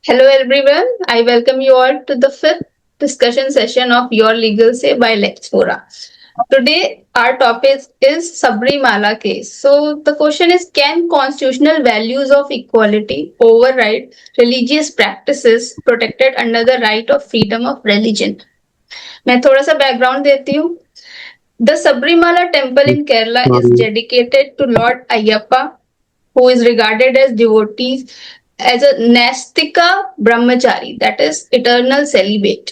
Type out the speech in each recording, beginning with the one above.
Hello everyone, I welcome you all to the fifth discussion session of Your Legal Say by Lexfora. Today our topic is Sabrimala case. So the question is, can constitutional values of equality override religious practices protected under the right of freedom of religion? मैं थोड़ा सा background देती हूँ. The Sabrimala temple in Kerala is dedicated to Lord Ayyappa, who is regarded as devotees as a Nastika Brahmachari, that is, eternal celibate.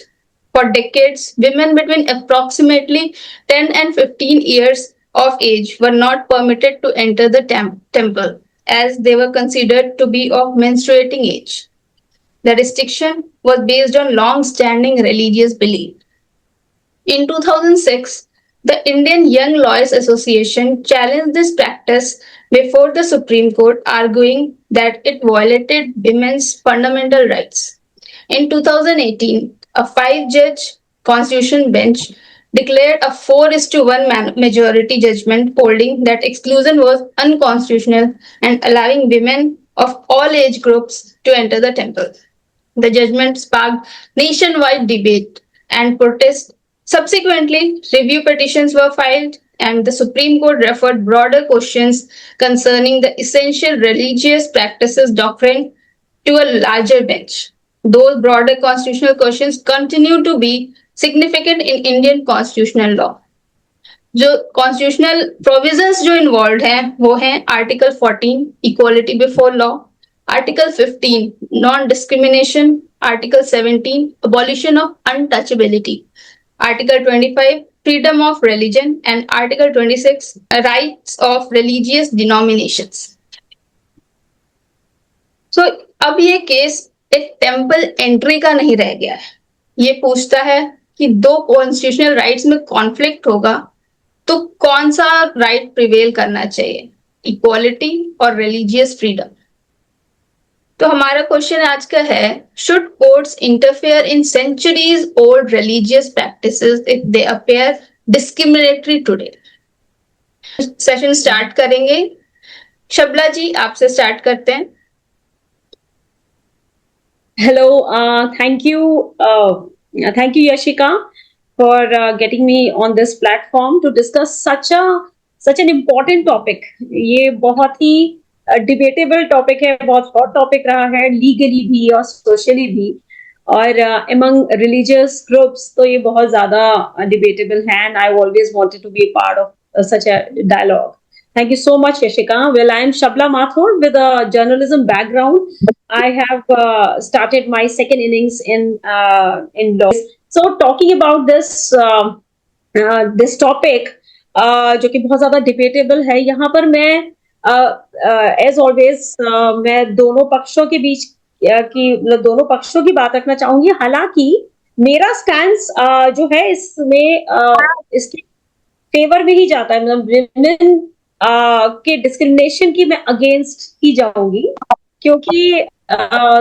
For decades, women between approximately 10 and 15 years of age were not permitted to enter the temple as they were considered to be of menstruating age. The restriction was based on long standing religious belief. In 2006, the Indian Young Lawyers Association challenged this practice before the Supreme Court, arguing that it violated women's fundamental rights. In 2018, a five-judge constitution bench declared a 4:1 majority judgment holding that exclusion was unconstitutional and allowing women of all age groups to enter the temple. The judgment sparked nationwide debate and protest. Subsequently, review petitions were filed, and the Supreme Court referred broader questions concerning the essential religious practices doctrine to a larger bench. Those broader constitutional questions continue to be significant in Indian constitutional law. जो constitutional provisions जो involve हैं वो हैं article 14 equality before law, article 15 non discrimination, article 17 abolition of untouchability, article 25 freedom of religion and article 26 rights of religious denominations. So अब ये case एक temple entry का नहीं रह गया है. ये पूछता है कि दो कॉन्स्टिट्यूशनल राइट्स में कॉन्फ्लिक्ट होगा तो कौन सा राइट प्रिवेल करना चाहिए, इक्वालिटी और रिलीजियस फ्रीडम. तो हमारा क्वेश्चन आज का है, should courts interfere in centuries old religious practices if they appear discriminatory today. Session start करेंगे. शबला जी, आपसे स्टार्ट करते हैं. Hello, thank you Yashika for getting me on this platform to discuss such an important topic. ये बहुत ही debatable topic है, बहुत hot topic रहा है legally भी और socially भी, और among religious groups तो ये बहुत ज़्यादा debatable है, and I always wanted to be a part of such a dialogue. Thank you so much, Yashika. Well, I am Shabla Mathur with a journalism background. I have started my second innings in law. So, talking about this topic, जो कि बहुत ज़्यादा debatable है, यहाँ पर मैं as always मैं दोनों पक्षों के बीच दोनों पक्षों की बात रखना चाहूंगी. हालांकि मेरा स्टैंस जो है इसमें इसके फेवर में ही जाता है, मतलब विमेन के डिस्क्रिमिनेशन की मैं अगेंस्ट ही जाऊंगी, क्योंकि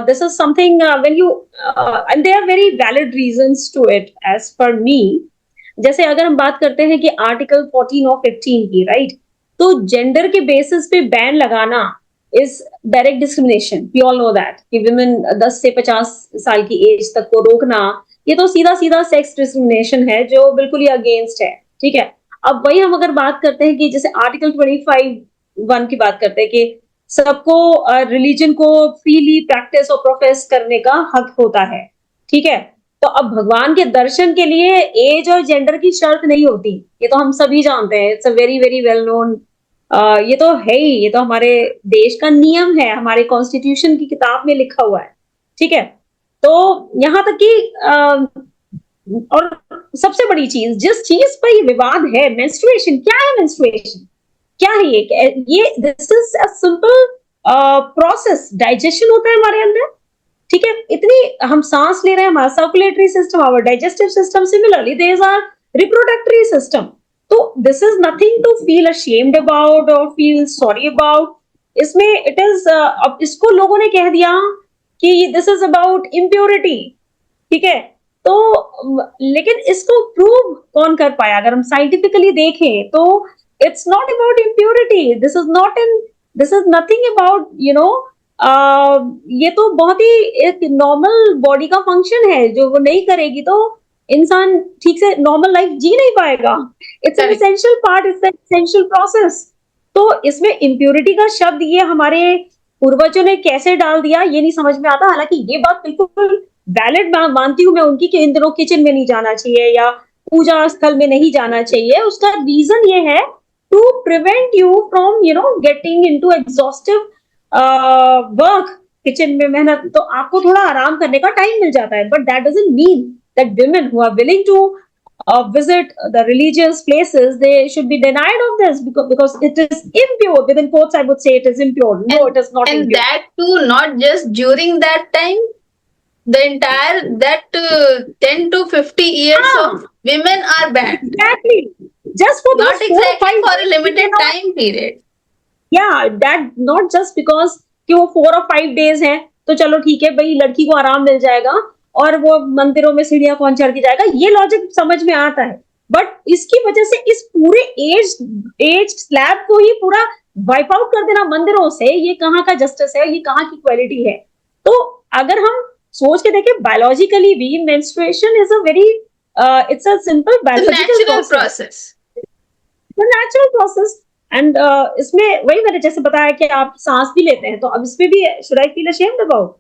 this is something when you and there are very valid reasons to it as per me. जैसे अगर हम बात करते हैं कि आर्टिकल 14 और 15 की, राइट, तो जेंडर के बेसिस पे बैन लगाना is direct discrimination. We all know that कि विमेन 10 से 50 साल की एज तक को रोकना, ये तो सीधा सीधा सेक्स डिस्क्रिमिनेशन है जो बिल्कुल ही अगेंस्ट है. ठीक है. अब वही हम अगर बात करते हैं कि जैसे आर्टिकल 25(1) की बात करते हैं कि सबको रिलीजन को फ्रीली प्रैक्टिस और प्रोफेस करने का हक होता है. ठीक है. तो अब भगवान के दर्शन के लिए एज और जेंडर की शर्त नहीं होती, ये तो हम सभी जानते हैं. It's a very very well known, ये तो है ही, ये तो हमारे देश का नियम है, हमारे कॉन्स्टिट्यूशन की किताब में लिखा हुआ है. ठीक है. तो यहाँ तक कि और सबसे बड़ी चीज, जिस चीज पर ये विवाद है, मेंस्ट्रुएशन. क्या है मेंस्ट्रुएशन? क्या है ये this is a simple process. Digestion होता है हमारे अंदर. ठीक है. इतनी हम सांस ले रहे हैं, हमारा सर्कुलेटरी सिस्टम, हमारा digestive system, similarly there is our reproductory system. तो this is nothing to feel ashamed about और फील सॉरी अबाउट. इसमें इट इज अब इसको लोगों ने कह दिया कि दिस इज अबाउट इम्प्योरिटी. ठीक है. तो लेकिन इसको प्रूव कौन कर पाया? अगर हम साइंटिफिकली देखें तो it's not about impurity. This is nothing about ये तो बहुत ही एक नॉर्मल बॉडी का फंक्शन है, जो वो नहीं करेगी तो इंसान ठीक से नॉर्मल लाइफ जी नहीं पाएगा। It's an Correct. Essential part, it's an essential process. तो इसमें इम्प्योरिटी का शब्द ये हमारे पूर्वजों ने कैसे डाल दिया ये नहीं समझ में आता। हालांकि ये बात बिल्कुल वैलिड मानती हूँ मैं उनकी कि इन दिनों किचन में नहीं जाना चाहिए या पूजा स्थल में नहीं जाना चाहिए। उसका रीजन ये है to prevent you from getting into exhaustive work. Kitchen में मेहनत तो आपको थोड़ा आराम करने का टाइम मिल जाता है, but that doesn't mean that women who are willing to visit the religious places, they should be denied of this because it is impure. Within quotes, I would say it is impure. No, it is not And impure. that too, not just during that time, the entire that 10 to 50 years of women are banned. Exactly. Just for Not those 4 or exactly 5 for a days, limited time period. yeah, that not just because कि वो 4 और 5 days हैं तो चलो ठीक है भाई, लड़की को आराम मिल जाएगा और वो मंदिरों में सीढ़ियां कौन चढ़ के जाएगा, ये लॉजिक समझ में आता है। बट इसकी वजह से इस पूरे एज स्लैब को ही पूरा वाइप आउट कर देना मंदिरों से, ये कहाँ का जस्टिस है, ये कहाँ की क्वालिटी है। तो अगर हम सोच के देखें बायोलॉजिकली भी menstruation is a very it's a simple biological Process. Natural process. And इसमें वही मैंने जैसे बताया कि आप सांस भी लेते हैं, तो अब इसमें भी should I feel ashamed about?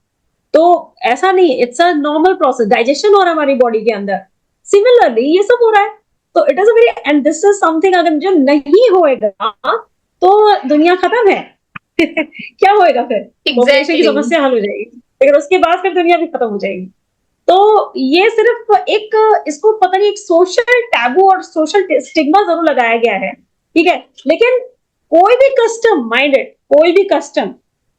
तो ऐसा नहीं, it's a normal process, digestion हो रहा है हमारी बॉडी के अंदर, सिमिलरली ये सब हो रहा है। तो it is a very, and this is something अगर जो नहीं होएगा तो दुनिया खत्म है। क्या होएगा फिर? पॉपुलेशन की समस्या हल हो जाएगी, लेकिन उसके बाद फिर दुनिया भी खत्म हो जाएगी। तो ये सिर्फ एक इसको पता नहीं एक सोशल टैबू और सोशल स्टिग्मा जरूर लगाया गया है, ठीक है। लेकिन कोई भी कस्टम माइंडेड, कोई भी कस्टम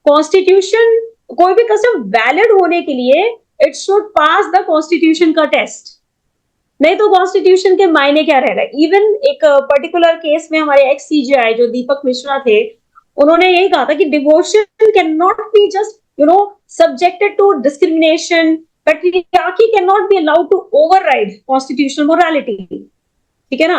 कॉन्स्टिट्यूशन, कोई भी कस्टम वैलिड होने के लिए it should pass the constitution का टेस्ट, नहीं तो कॉन्स्टिट्यूशन के मायने क्या रहेगा। इवन एक पर्टिकुलर केस में हमारे एक्स सीजीआई जो दीपक मिश्रा थे, उन्होंने यही कहा था कि devotion can not be just subjected to discrimination, patriarchy cannot be allowed to override constitutional morality, ठीक है ना।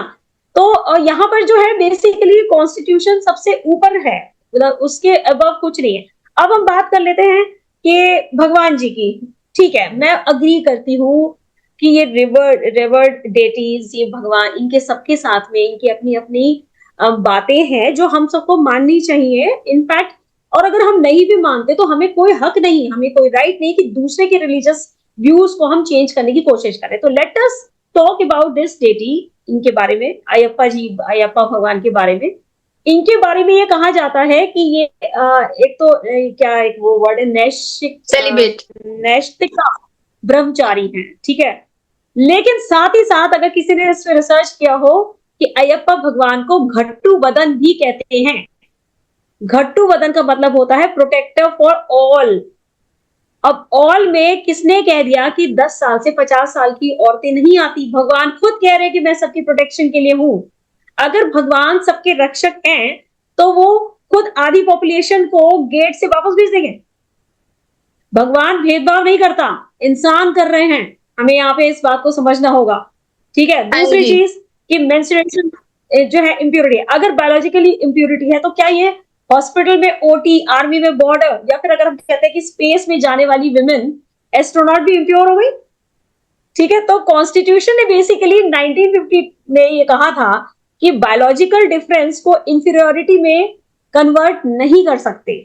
तो यहाँ पर जो है बेसिकली कॉन्स्टिट्यूशन सबसे ऊपर है, मतलब उसके अबव कुछ नहीं है। अब हम बात कर लेते हैं कि भगवान जी की, ठीक है, मैं अग्री करती हूँ कि ये रिवर्ड डेटीज, ये भगवान, इनके सबके साथ में इनकी अपनी अपनी बातें हैं जो हम सबको माननी चाहिए इनफैक्ट। और अगर हम नहीं भी मानते तो हमें कोई हक नहीं, हमें कोई राइट नहीं कि दूसरे के रिलीजियस व्यूज को हम चेंज करने की कोशिश करें। तो let us talk about this deity, इनके बारे में, अयप्पा जी, अयप्पा भगवान के बारे में। इनके बारे में ये कहा जाता है कि ये एक तो क्या एक वो वर्ड है, नैष्ठिका ब्रह्मचारी है, ठीक है। लेकिन साथ ही साथ अगर किसी ने इस पर रिसर्च किया हो कि अयप्पा भगवान को घट्टू वदन भी कहते हैं। घट्टू वदन का मतलब होता है प्रोटेक्टर फॉर ऑल। अब ऑल में किसने कह दिया कि 10 साल से 50 साल की औरतें नहीं आती? भगवान खुद कह रहे कि मैं सबकी प्रोटेक्शन के लिए हूं। अगर भगवान सबके रक्षक हैं तो वो खुद आधी पॉपुलेशन को गेट से वापस भेज देंगे। भगवान भेदभाव नहीं करता, इंसान कर रहे हैं, हमें यहाँ पे इस बात को समझना होगा, ठीक है। दूसरी चीज कि मेंस्ट्रुएशन जो है इम्प्योरिटी, अगर बायोलॉजिकली इम्प्योरिटी है तो क्या ये हॉस्पिटल में ओटी, आर्मी में बॉर्डर, या फिर अगर हम कहते हैं कि स्पेस में जाने वाली विमेन एस्ट्रोनॉट भी इम्प्योर हो गई? ठीक है। तो कॉन्स्टिट्यूशन ने बेसिकली 1950 में ये कहा था कि बायोलॉजिकल डिफरेंस को इंफीरियोरिटी में कन्वर्ट नहीं कर सकते।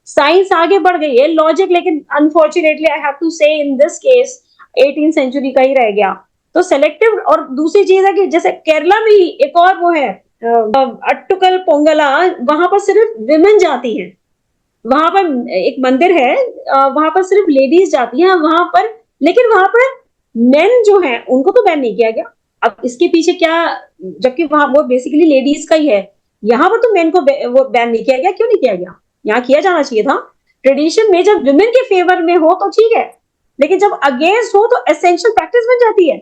साइंस आगे बढ़ गई है, लॉजिक लेकिन अनफॉर्चुनेटली आई हैव टू से in this case 18th century का ही रह गया। तो सेलेक्टिव, और दूसरी चीज है कि जैसे केरला में ही एक और वो है अट्टुकल पोंगला, वहां पर सिर्फ विमेन जाती हैं, वहां पर एक मंदिर है, वहां पर सिर्फ लेडीज जाती हैं वहां पर, लेकिन वहां पर मेन जो है उनको तो बैन नहीं किया गया। अब इसके पीछे क्या, जबकि वहां वो बेसिकली लेडीज का ही है, यहाँ पर तो मेन को वो बैन नहीं किया गया। क्यों नहीं किया गया? यहाँ किया जाना चाहिए था। ट्रेडिशन में जब विमेन के फेवर में हो तो ठीक है, लेकिन जब अगेंस्ट हो तो एसेंशियल प्रैक्टिस बन जाती है।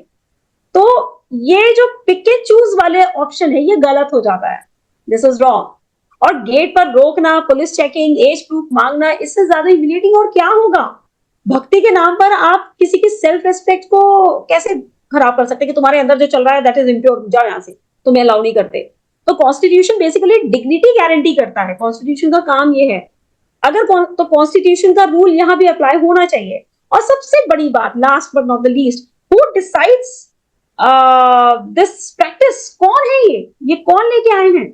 तो ये जो पिक एंड चूज वाले ऑप्शन है ये गलत हो जाता है, दिस इज रॉन्ग। और गेट पर रोकना, पुलिस चेकिंग, एज प्रूफ मांगना, इससे ज्यादा ह्यूमिलेटिंग और क्या होगा? भक्ति के नाम पर आप किसी की सेल्फ रेस्पेक्ट को कैसे खराब कर सकते कि तुम्हारे अंदर जो चल रहा है दैट इज इम्प्योर, जाओ यहाँ से, तुम्हें अलाउ नहीं करते। तो कॉन्स्टिट्यूशन बेसिकली डिग्निटी गारंटी करता है, कॉन्स्टिट्यूशन का काम ये है। अगर तो कॉन्स्टिट्यूशन का रूल यहाँ भी अप्लाई होना चाहिए। और सबसे बड़ी बात, last but not the least, who decides this practice? कौन है ये कौन लेके आए हैं?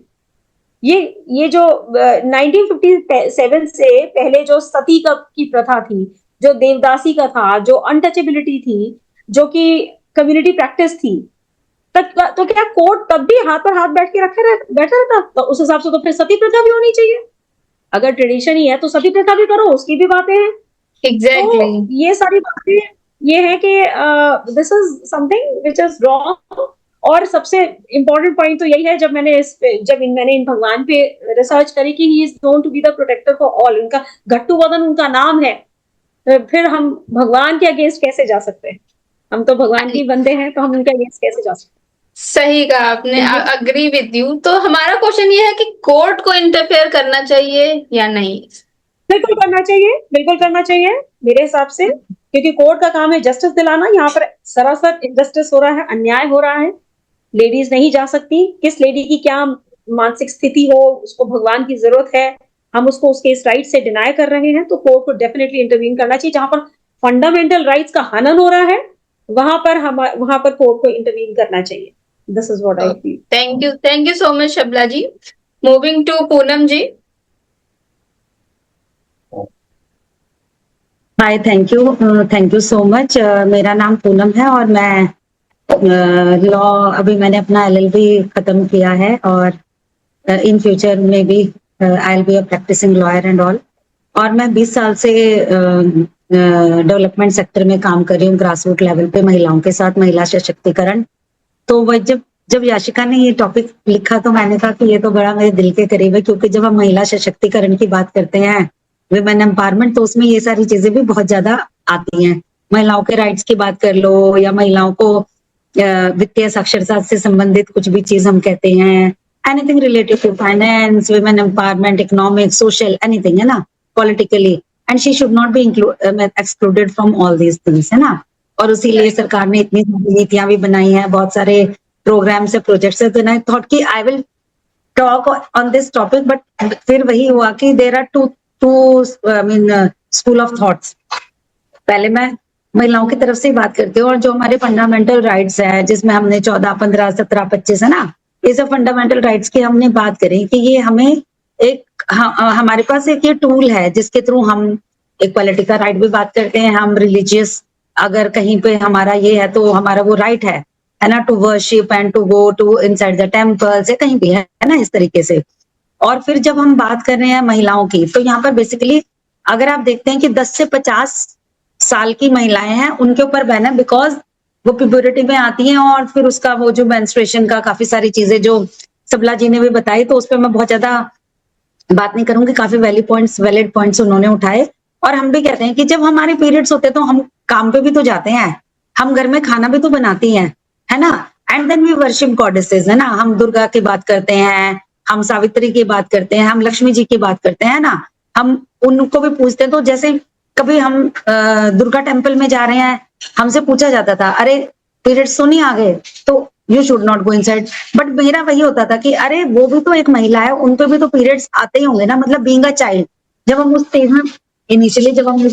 ये जो 1957 से पहले जो सती की प्रथा थी, जो देवदासी का था, जो अनटचेबिलिटी थी, जो कि कम्युनिटी प्रैक्टिस थी, तो क्या कोर्ट तब भी हाथ पर हाथ बैठा रहता? तो उस हिसाब से तो फिर सती प्रथा भी होनी चाहिए। अगर ट्रेडिशन ही है तो सती प्रथा भी करो, उसकी भी बातें हैं। एग्जैक्टली तो ये सारी बातें ये है कि this is something which is wrong. और सबसे इंपॉर्टेंट पॉइंट तो यही है, जब मैंने इन भगवान पे रिसर्च करी कि he is known to be the protector for all, उनका गट्टू वदन उनका नाम है, तो फिर हम भगवान के अगेंस्ट कैसे जा सकते हैं? हम तो भगवान के बंदे हैं, तो हम उनके अगेंस्ट कैसे जा सकते हैं? सही कहा आपने, अग्री विद यू। तो हमारा क्वेश्चन ये है कि कोर्ट को इंटरफेयर करना चाहिए या नहीं? बिल्कुल करना चाहिए, बिल्कुल करना चाहिए मेरे हिसाब से, क्योंकि कोर्ट का काम है जस्टिस दिलाना। यहाँ पर सरासर इनजस्टिस हो रहा है, अन्याय हो रहा है। लेडीज नहीं जा सकती, किस लेडी की क्या मानसिक स्थिति हो, उसको भगवान की जरूरत है, हम उसको उसके इस राइट से डिनाई कर रहे हैं, तो कोर्ट को डेफिनेटली इंटरवीन करना चाहिए। जहां पर फंडामेंटल राइट्स का हनन हो रहा है, वहां पर कोर्ट को इंटरवीन करना चाहिए। This is what I feel. Thank you so much Shabla ji. Moving to Poonam ji. Hi, thank you so much. मेरा नाम पूनम है और मैं लॉ अभी मैंने अपना एलएलबी खत्म किया है और इन फ्यूचर में भी I will be a practising lawyer and all. और मैं 20 साल से डेवलपमेंट सेक्टर में काम कर रही हूँ, ग्रास रूट लेवल पे महिलाओं के साथ, महिला सशक्तिकरण। तो वह जब याशिका ने ये टॉपिक लिखा तो मैंने कहा कि ये तो बड़ा मेरे दिल के करीब है, क्योंकि जब हम महिला सशक्तिकरण की बात करते हैं, वुमेन एम्पावरमेंट, तो उसमें ये सारी चीजें भी बहुत ज्यादा आती हैं। महिलाओं के राइट्स की बात कर लो, या महिलाओं को वित्तीय साक्षरता से संबंधित कुछ भी चीज हम कहते हैं, anything related to finance, women empowerment, economic, social, anything, है ना, politically, and she should not be excluded from all these things, है ना। और इसीलिए सरकार ने इतनी नीतियां भी बनाई हैं, बहुत सारे प्रोग्राम्स है, प्रोजेक्ट्स है। तो आई थॉट कि I will talk on this topic, but फिर वही हुआ कि there are two school of thoughts. पहले मैं महिलाओं की तरफ से ही बात करती हूँ, और जो हमारे फंडामेंटल राइट्स है, जिसमें हमने 14, 15, 17, 25, है ना, ये सब फंडामेंटल राइट्स की हमने बात करी कि ये हमें हमारे पास एक ये टूल है जिसके थ्रू हम इक्वालिटी का राइट भी बात करते हैं। हम रिलीजियस अगर कहीं पे हमारा ये है तो हमारा वो राइट है ना, to worship and to go to inside the temples, या कहीं भी, है ना, इस तरीके से। और फिर जब हम बात कर रहे हैं महिलाओं की, तो यहाँ पर बेसिकली अगर आप देखते हैं कि 10 से 50 साल की महिलाएं हैं, उनके ऊपर बैन है, बिकॉज वो प्यूबरिटी में आती हैं, और फिर उसका वो जो मेंस्ट्रुएशन का काफी सारी चीजें जो सबला जी ने भी बताई, तो उस पर मैं बहुत ज्यादा बात नहीं करूंगी। काफी वैलिड पॉइंट्स उन्होंने उठाए। और हम भी कहते हैं कि जब हमारे पीरियड्स होते हैं तो हम काम पे भी तो जाते हैं, हम घर में खाना भी तो बनाती हैं, है ना, and then we worship goddesses, है ना। हम दुर्गा की बात करते हैं, हम सावित्री की बात करते हैं, हम लक्ष्मी जी की बात करते हैं ना, हम उनको भी पूछते हैं। तो जैसे कभी हम दुर्गा टेम्पल में जा रहे हैं, हमसे पूछा जाता था, अरे पीरियड्स तो नहीं आ गए, तो you should not go inside. But मेरा वही होता था कि अरे वो भी तो एक महिला है, उन पे भी तो पीरियड्स आते ही होंगे ना, मतलब बीइंग अ चाइल्ड। जब हम उस स्टेज में इनिशियली जब हम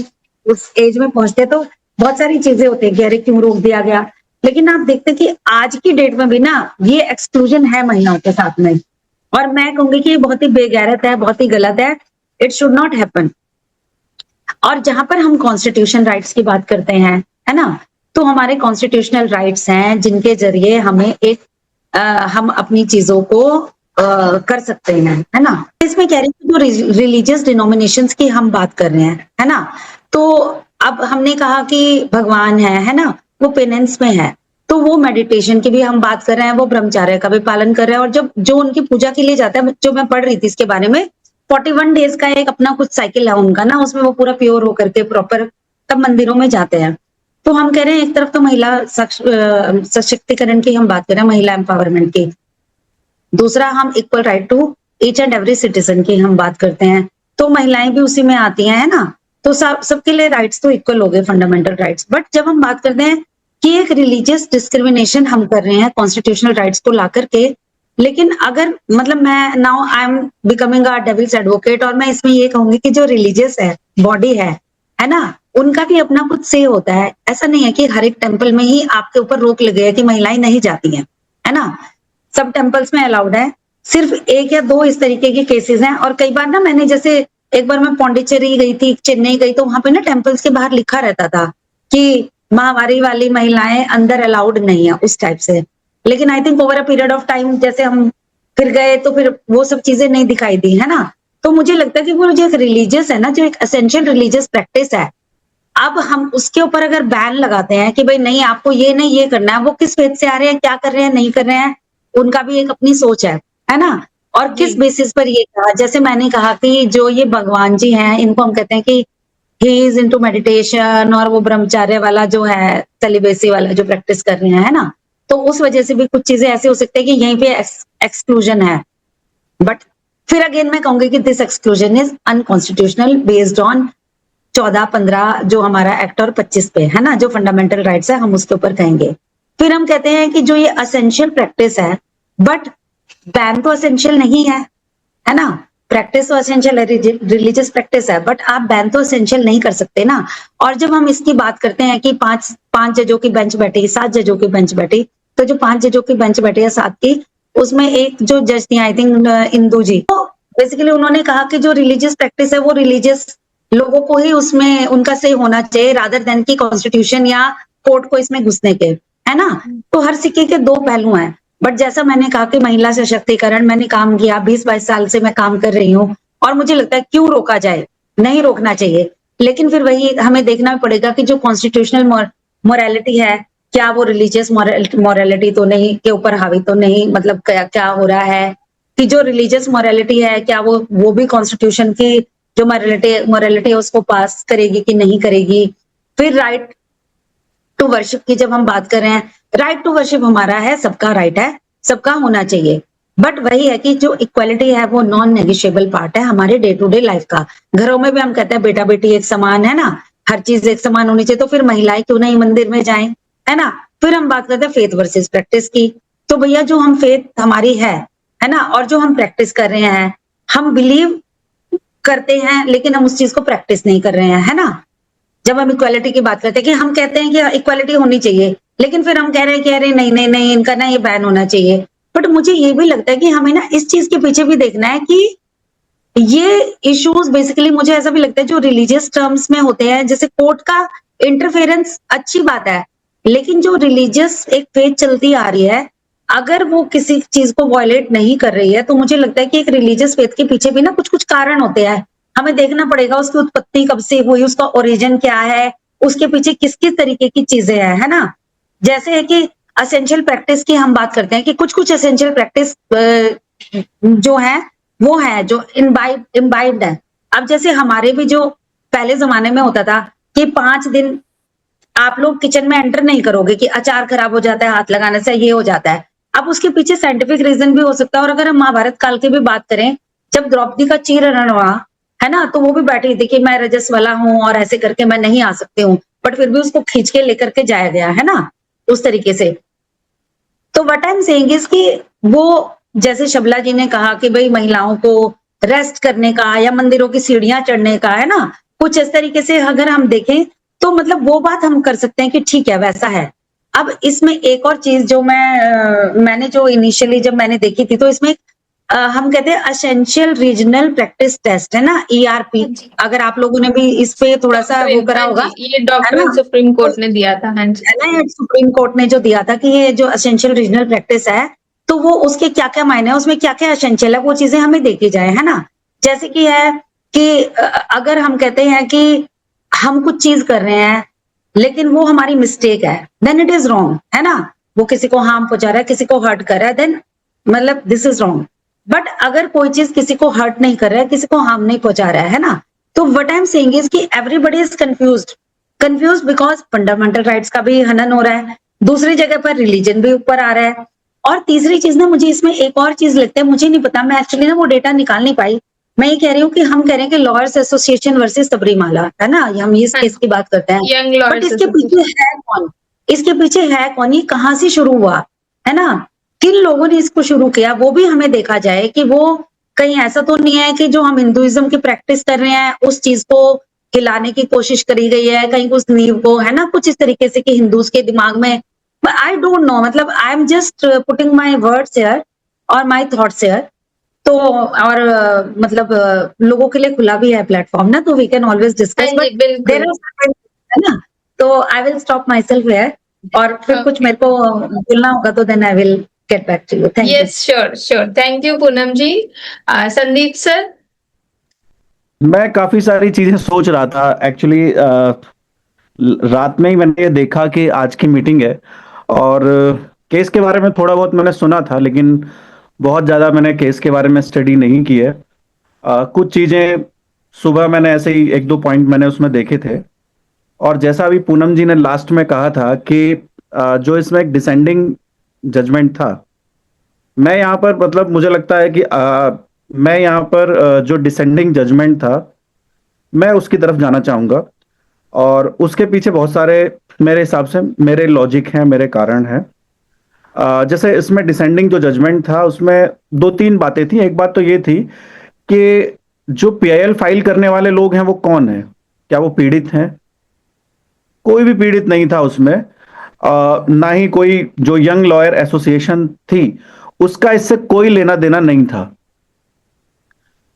उस एज में पहुंचते तो बहुत सारी चीजें होती है कि अरे क्यों रोक दिया गया। लेकिन आप देखते कि आज की डेट में भी ना ये एक्सक्लूजन है महिलाओं के साथ में, और मैं कहूंगी कि ये बहुत ही बेगैरत है, बहुत ही गलत है, इट शुड नॉट हैपन। और जहां पर हम कॉन्स्टिट्यूशन राइट्स की बात करते हैं, है ना, तो हमारे कॉन्स्टिट्यूशनल राइट्स हैं जिनके जरिए हमें हम अपनी चीजों को कर सकते हैं, है ना। इसमें कह रही हूँ जो रिलीजियस डिनोमिनेशंस की हम बात कर रहे हैं, है ना, तो अब हमने कहा कि भगवान है ना, वो पेनेंस में है, तो वो मेडिटेशन की भी हम बात कर रहे हैं, वो ब्रह्मचर्य का भी पालन कर रहे हैं। और जब जो उनकी पूजा के लिए जाता है, जो मैं पढ़ रही थी इसके बारे में, 41 डेज का एक अपना कुछ साइकिल है उनका ना, उसमें वो पूरा प्योर होकर के प्रॉपर तब मंदिरों में जाते हैं। तो हम कह रहे हैं एक तरफ तो महिला सशक्तिकरण की हम बात कर रहे हैं, महिला एम्पावरमेंट की, दूसरा हम equal right to each and every citizen की हम बात करते हैं, तो महिलाएं भी उसी में आती हैं, है ना। तो सबके लिए राइट्स तो इक्वल हो गए, फंडामेंटल राइट्स। बट जब हम बात करते हैं कि एक रिलीजियस डिस्क्रिमिनेशन हम कर रहे हैं कॉन्स्टिट्यूशनल राइट्स को ला करके, लेकिन अगर मतलब मैं now I am becoming a devil's advocate, और मैं इसमें ये कहूंगी कि जो रिलीजियस है बॉडी है ना, उनका भी अपना कुछ से होता है। ऐसा नहीं है कि हर एक टेम्पल में ही आपके ऊपर रोक लगे है कि महिलाएं नहीं जाती हैं, है ना। सब टेम्पल्स में अलाउड है, सिर्फ एक या दो इस तरीके के केसेस हैं। और कई बार ना मैंने जैसे एक बार मैं पौंडीचेरी गई थी, चेन्नई गई, तो वहां पे ना टेम्पल्स के बाहर लिखा रहता था कि माहवारी वाली महिलाएं अंदर अलाउड नहीं है, उस टाइप से। लेकिन I think over a period of time जैसे हम फिर गए तो फिर वो सब चीजें नहीं दिखाई दी, है ना। तो मुझे लगता है कि वो जो एक रिलीजियस है ना, जो एक एसेंशियल रिलीजियस प्रैक्टिस है, अब हम उसके ऊपर अगर बैन लगाते हैं कि भाई नहीं आपको ये नहीं ये करना है, वो किस फेथ से आ रहे हैं, क्या कर रहे हैं, नहीं कर रहे हैं, उनका भी एक अपनी सोच है ना। और किस जी बेसिस पर ये कहा, जैसे मैंने कहा कि जो ये भगवान जी हैं, इनको हम कहते हैं कि ही इज इनटू मेडिटेशन, और वो ब्रह्मचार्य वाला जो है, सेलिबेसी वाला जो प्रैक्टिस कर रहे हैं, है ना। तो उस वजह से भी कुछ चीजें ऐसे हो सकते हैं कि यहीं पे एक्सक्लूजन है। बट फिर अगेन मैं कहूंगी कि this exclusion is unconstitutional based on 14-15 जो हमारा एक्ट और 25 पे, है ना, जो फंडामेंटल राइट्स है, हम उसके ऊपर कहेंगे। फिर हम कहते हैं कि जो ये असेंशियल प्रैक्टिस है, बट बैन तो असेंशियल नहीं है ना। प्रैक्टिस तो असेंशियल है, रिलीजियस प्रैक्टिस है, बट आप बैन तो असेंशियल नहीं कर सकते ना। और जब हम इसकी बात करते हैं कि पांच जजों की बेंच बैठी, 7 जजों की बेंच बैठी, तो जो 5 जजों की बेंच बैठी है 7 की, उसमें एक जो जज थी आई थिंक इंदू जी, तो बेसिकली उन्होंने कहा कि जो रिलीजियस प्रैक्टिस है वो रिलीजियस लोगों को ही उसमें उनका से होना चाहिए, रादर देन की कॉन्स्टिट्यूशन या कोर्ट को इसमें घुसने के, है ना। तो हर सिक्के के दो पहलू हैं। बट जैसा मैंने कहा कि महिला सशक्तिकरण मैंने काम किया, 20-22 साल से मैं काम कर रही हूँ, और मुझे लगता है क्यों रोका जाए, नहीं रोकना चाहिए। लेकिन फिर वही हमें देखना पड़ेगा कि जो कॉन्स्टिट्यूशनल मोरालिटी है, क्या वो रिलीजियस मोरालिटी तो नहीं के ऊपर हावी तो नहीं, मतलब क्या क्या हो रहा है कि जो रिलीजियस मोरालिटी है, क्या वो भी कॉन्स्टिट्यूशन की जो मोरालिटी है उसको पास करेगी कि नहीं करेगी। फिर राइट टू वर्शिप की जब हम बात कर रहे हैं, राइट टू वर्शिप हमारा है, सबका राइट है, सबका होना चाहिए। बट वही है कि जो इक्वालिटी है वो नॉन नेगोशिएबल पार्ट है हमारे डे टू डे लाइफ का। घरों में भी हम कहते हैं बेटा बेटी एक समान, है ना, हर चीज एक समान होनी चाहिए, तो फिर महिलाएं क्यों नहीं मंदिर में जाएं, है ना। फिर हम बात करते हैं फेथ वर्सेस प्रैक्टिस की। तो भैया जो हम फेथ हमारी है ना, और जो हम प्रैक्टिस कर रहे हैं, हम बिलीव करते हैं लेकिन हम उस चीज को प्रैक्टिस नहीं कर रहे हैं, है ना। जब हम इक्वालिटी की बात करते हैं कि हम कहते हैं कि इक्वालिटी होनी चाहिए, लेकिन फिर हम कह रहे हैं कि अरे नहीं नहीं नहीं, इनका ना ये बैन होना चाहिए। बट मुझे ये भी लगता है कि हमें ना इस चीज के पीछे भी देखना है कि ये इश्यूज बेसिकली, मुझे ऐसा भी लगता है, जो रिलीजियस टर्म्स में होते हैं, जैसे कोर्ट का इंटरफेरेंस अच्छी बात है, लेकिन जो रिलीजियस एक फेथ चलती आ रही है, अगर वो किसी चीज को वायलेट नहीं कर रही है, तो मुझे लगता है कि एक रिलीजियस फेथ के पीछे भी ना कुछ कुछ कारण होते हैं। हमें देखना पड़ेगा उसकी उत्पत्ति कब से हुई, उसका ओरिजिन क्या है, उसके पीछे किस किस तरीके की चीजें हैं, है ना। जैसे है कि असेंशियल प्रैक्टिस की हम बात करते हैं कि कुछ कुछ असेंशियल प्रैक्टिस जो है वो है जो इम्बाइब्ड है। अब जैसे हमारे भी जो पहले जमाने में होता था कि 5 दिन आप लोग किचन में एंटर नहीं करोगे, कि अचार खराब हो जाता है हाथ लगाने से, ये हो जाता है। अब उसके पीछे साइंटिफिक रीजन भी हो सकता है। और अगर हम महाभारत काल की भी बात करें, जब द्रौपदी का चीरहरण हुआ, है ना, तो वो भी बैठी थी कि मैं रजस वाला हूं और ऐसे करके मैं नहीं आ सकती हूँ, बट फिर भी उसको खींच के लेकर के जाया गया, है ना, उस तरीके से। तो what I am saying is कि वो जैसे शबला जी ने कहा कि भाई महिलाओं को रेस्ट करने का या मंदिरों की सीढ़ियां चढ़ने का, है ना, कुछ इस तरीके से अगर हम देखें तो मतलब वो बात हम कर सकते हैं कि ठीक है वैसा है। अब इसमें एक और चीज जो मैंने जो इनिशियली जब मैंने देखी थी, तो इसमें हम कहते हैं असेंशियल रीजनल प्रैक्टिस टेस्ट, है ना, ERP। हाँ जी। अगर आप लोगों ने भी इस पे थोड़ा सा वो करा हाँ होगा, जी, ये है डॉक्ट्रिन ना। सुप्रीम तो कोर्ट ने दिया था। हाँ जी। है ना, ये सुप्रीम कोर्ट ने जो दिया था कि ये जो असेंशियल रीजनल प्रैक्टिस है, तो वो उसके क्या क्या मायने है, उसमें क्या क्या असेंशियल है, वो चीजें हमें देखी जाए, है ना। जैसे कि है कि अगर हम कहते हैं कि हम कुछ चीज कर रहे हैं लेकिन वो हमारी मिस्टेक है, देन इट इज रॉन्ग, है ना। वो किसी को हार्म पहुंचा रहा है, किसी को हर्ट कर रहा है, देन मतलब दिस इज रॉन्ग। बट अगर कोई चीज किसी को हर्ट नहीं कर रहा है, किसी को हार्म नहीं पहुंचा रहा है ना, तो what I am saying is कि everybody is confuse because fundamental rights का भी हनन हो रहा है, दूसरी जगह पर रिलीजन भी ऊपर आ रहा है। और तीसरी चीज ना, मुझे इसमें एक और चीज लगता है, मुझे नहीं पता, मैं एक्चुअली ना वो डेटा निकाल नहीं पाई। मैं ये कह रही हूँ कि हम कह रहे हैं कि लॉयर्स एसोसिएशन वर्सेस सबरीमाला, है ना, हम इस हाँ केस की बात करते हैं। यंग बट लॉयर्स इसके पीछे है कौन, इसके पीछे है कौन, ये कहाँ से शुरू हुआ, है ना। किन लोगों ने इसको शुरू किया वो भी हमें देखा जाए कि वो कहीं ऐसा तो नहीं है कि जो हम हिंदुइज्म की प्रैक्टिस कर रहे हैं उस चीज को हिलाने की कोशिश करी गई है, कहीं उस नींव को, है ना, कुछ इस तरीके से कि हिंदूज के दिमाग में, आई डोंट नो, मतलब I am just putting my words here और माई थॉट्स हियर। तो और मतलब लोगों के लिए खुला भी है प्लेटफॉर्म ना, तो वी कैन ऑलवेज डिस्कस, हाँ जी, बट देयर बिल्कुल। आर, है ना, तो I will stop myself here, और फिर कुछ ओके। मेरे को बोलना होगा तो then I will get back to you. Thank you. Yes, sure sure, thank you Poonam ji. Sandeep sir. मैं काफी सारी चीजें सोच रहा था एक्चुअली। रात में ही मैंने ये देखा कि आज की मीटिंग है, और केस के बारे में थोड़ा बहुत मैंने सुना था, लेकिन बहुत ज्यादा मैंने केस के बारे में स्टडी नहीं की है। कुछ चीजें सुबह मैंने ऐसे ही एक दो पॉइंट मैंने उसमें देखे थे, और जैसा अभी पूनम जी ने लास्ट में कहा था कि जो इसमें एक डिसेंडिंग जजमेंट था, मैं यहाँ पर मतलब मुझे लगता है कि मैं यहाँ पर जो डिसेंडिंग जजमेंट था मैं उसकी तरफ जाना चाहूंगा, और उसके पीछे बहुत सारे मेरे हिसाब से मेरे लॉजिक हैं, मेरे कारण हैं। जैसे इसमें डिसेंडिंग जो जजमेंट था उसमें दो तीन बातें थी। एक बात तो ये थी कि जो पीआईएल फाइल करने वाले लोग हैं वो कौन है, क्या वो पीड़ित हैं? कोई भी पीड़ित नहीं था उसमें। ना ही कोई जो यंग लॉयर एसोसिएशन थी उसका इससे कोई लेना देना नहीं था।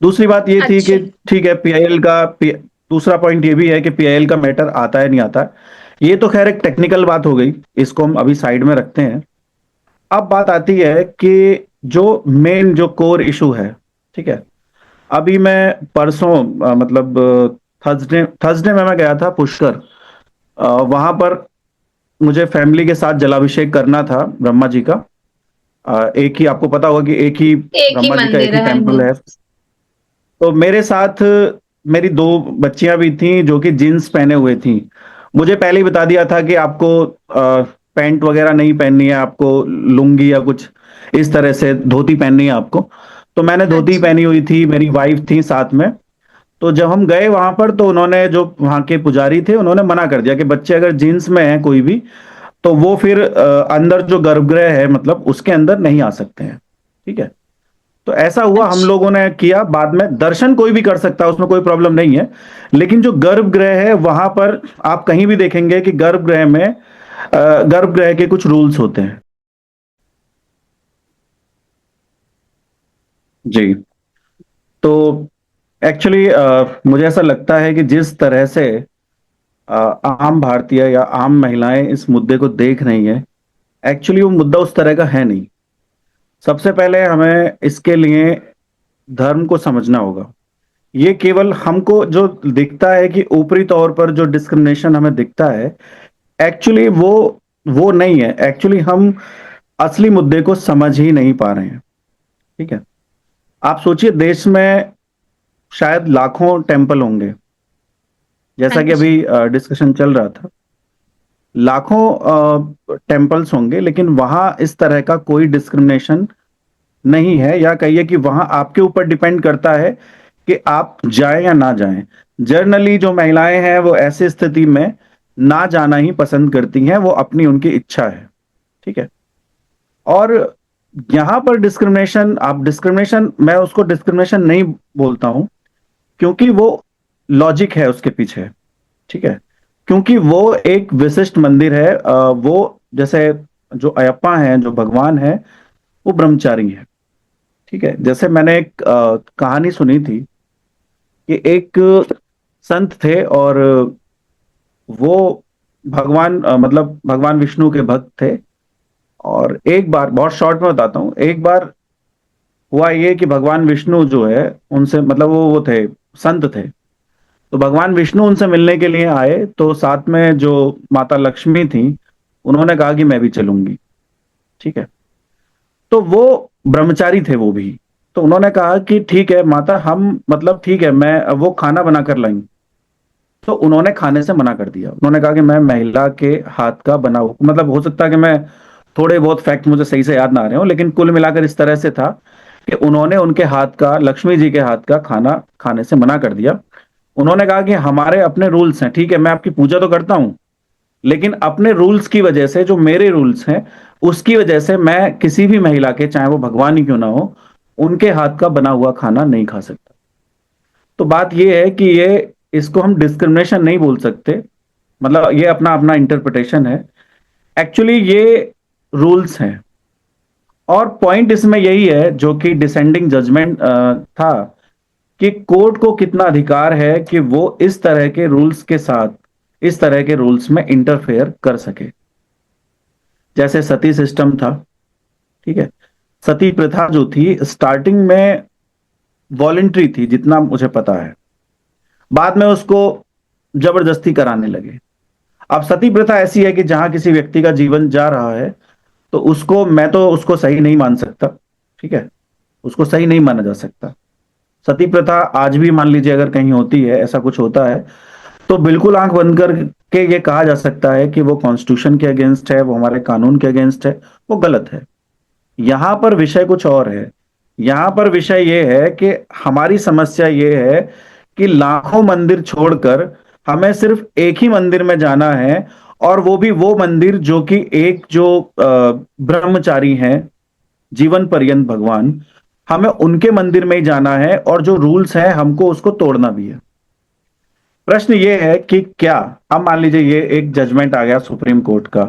दूसरी बात ये थी कि अच्छा। ठीक है दूसरा पॉइंट ये भी है कि पीआईएल का मैटर आता है नहीं आता है। ये तो खैर एक टेक्निकल बात हो गई, इसको हम अभी साइड में रखते हैं। अब बात आती है कि जो मेन जो कोर इशू है, ठीक है। अभी मैं परसों मतलब थर्सडे थर्सडे में मैं गया था पुष्कर। वहां पर मुझे फैमिली के साथ जलाभिषेक करना था ब्रह्मा जी का। एक ही, आपको पता होगा कि एक ही एक ही ब्रह्मा जी का एक मंदिर ही है, हाँ टेम्पल जी। है। तो मेरे साथ मेरी दो बच्चियां भी थी जो कि जीन्स पहने हुए थी। मुझे पहले ही बता दिया था कि आपको पैंट वगैरह नहीं पहननी है, आपको लुंगी या कुछ इस तरह से धोती पहननी है आपको। तो मैंने धोती अच्छा। पहनी हुई थी, मेरी वाइफ थी साथ में। तो जब हम गए वहां पर तो उन्होंने, जो वहां के पुजारी थे, उन्होंने मना कर दिया कि बच्चे अगर जीन्स में हैं कोई भी, तो वो फिर अंदर जो गर्भगृह है मतलब उसके अंदर नहीं आ सकते हैं। ठीक है। तो ऐसा हुआ, हम अच्छा। लोगों ने किया। बाद में दर्शन कोई भी कर सकता है, उसमें कोई प्रॉब्लम नहीं है। लेकिन जो गर्भगृह है वहां पर आप कहीं भी देखेंगे कि गर्भगृह में गर्भगृह के कुछ रूल्स होते हैं। जी। तो एक्चुअली मुझे ऐसा लगता है कि जिस तरह से आम भारतीय या आम महिलाएं इस मुद्दे को देख रही हैं, एक्चुअली वो मुद्दा उस तरह का है नहीं। सबसे पहले हमें इसके लिए धर्म को समझना होगा। ये केवल हमको जो दिखता है कि ऊपरी तौर पर जो डिस्क्रिमिनेशन हमें दिखता है, एक्चुअली वो नहीं है। एक्चुअली हम असली मुद्दे को समझ ही नहीं पा रहे हैं। ठीक है। आप सोचिए, देश में शायद लाखों टेम्पल होंगे, जैसा कि अच्छा। अभी डिस्कशन चल रहा था। लाखों टेम्पल्स होंगे, लेकिन वहां इस तरह का कोई डिस्क्रिमिनेशन नहीं है, या कहिए कि वहां आपके ऊपर डिपेंड करता है कि आप जाएं या ना जाएं। जनरली जो महिलाएं हैं वो ऐसी स्थिति में ना जाना ही पसंद करती हैं, वो अपनी उनकी इच्छा है। ठीक है। और यहां पर डिस्क्रिमिनेशन, मैं उसको डिस्क्रिमिनेशन नहीं बोलता हूं, क्योंकि वो लॉजिक है उसके पीछे। ठीक है। क्योंकि वो एक विशिष्ट मंदिर है। वो जैसे जो अयप्पा हैं, जो भगवान है, वो ब्रह्मचारी है। ठीक है। जैसे मैंने एक कहानी सुनी थी कि एक संत थे, और वो भगवान मतलब भगवान विष्णु के भक्त थे। और एक बार, बहुत शॉर्ट में बताता हूँ, एक बार हुआ ये कि भगवान विष्णु जो है उनसे, मतलब वो थे, संत थे। तो भगवान विष्णु उनसे मिलने के लिए आए, तो साथ में जो माता लक्ष्मी थी उन्होंने कहा कि मैं भी चलूंगी। ठीक है। तो वो ब्रह्मचारी थे वो भी। तो उन्होंने कहा कि ठीक है माता, हम मतलब ठीक है, मैं वो खाना बना कर लाई। तो उन्होंने खाने से मना कर दिया। उन्होंने कहा कि मैं महिला के हाथ का बना हुआ, मतलब हो सकता है कि मैं थोड़े बहुत फैक्ट मुझे सही से याद ना आ रहे हो, लेकिन कुल मिलाकर इस तरह से था कि उन्होंने उनके हाथ का, लक्ष्मी जी के हाथ का खाना खाने से मना कर दिया। उन्होंने कहा कि हमारे अपने रूल्स हैं, ठीक है मैं आपकी पूजा तो करता हूं, लेकिन अपने रूल्स की वजह से, जो मेरे रूल्स हैं, उसकी वजह से मैं किसी भी महिला के, चाहे वो भगवान ही क्यों ना हो, उनके हाथ का बना हुआ खाना नहीं खा सकता। तो बात ये है कि ये, इसको हम डिस्क्रिमिनेशन नहीं बोल सकते, मतलब ये अपना अपना इंटरप्रिटेशन है। एक्चुअली ये रूल्स हैं, और पॉइंट इसमें यही है जो कि डिसेंडिंग जजमेंट था, कि कोर्ट को कितना अधिकार है कि वो इस तरह के रूल्स के साथ, इस तरह के रूल्स में इंटरफेयर कर सके। जैसे सती सिस्टम था, ठीक है, सती प्रथा जो थी स्टार्टिंग में वॉलेंट्री थी जितना मुझे पता है, बाद में उसको जबरदस्ती कराने लगे। अब सती प्रथा ऐसी है कि जहां किसी व्यक्ति का जीवन जा रहा है, तो उसको, मैं तो उसको सही नहीं मान सकता, ठीक है, उसको सही नहीं माना जा सकता। सती प्रथा आज भी मान लीजिए अगर कहीं होती है, ऐसा कुछ होता है, तो बिल्कुल आंख बंद करके ये कहा जा सकता है कि वो कॉन्स्टिट्यूशन के अगेंस्ट है, वो हमारे कानून के अगेंस्ट है, वो गलत है। यहां पर विषय कुछ और है। यहां पर विषय ये है कि हमारी समस्या ये है कि लाखों मंदिर छोड़कर हमें सिर्फ एक ही मंदिर में जाना है, और वो भी वो मंदिर जो कि एक जो ब्रह्मचारी हैं, जीवन पर्यंत भगवान, हमें उनके मंदिर में ही जाना है, और जो रूल्स हैं हमको उसको तोड़ना भी है। प्रश्न ये है कि क्या, अब मान लीजिए ये एक जजमेंट आ गया सुप्रीम कोर्ट का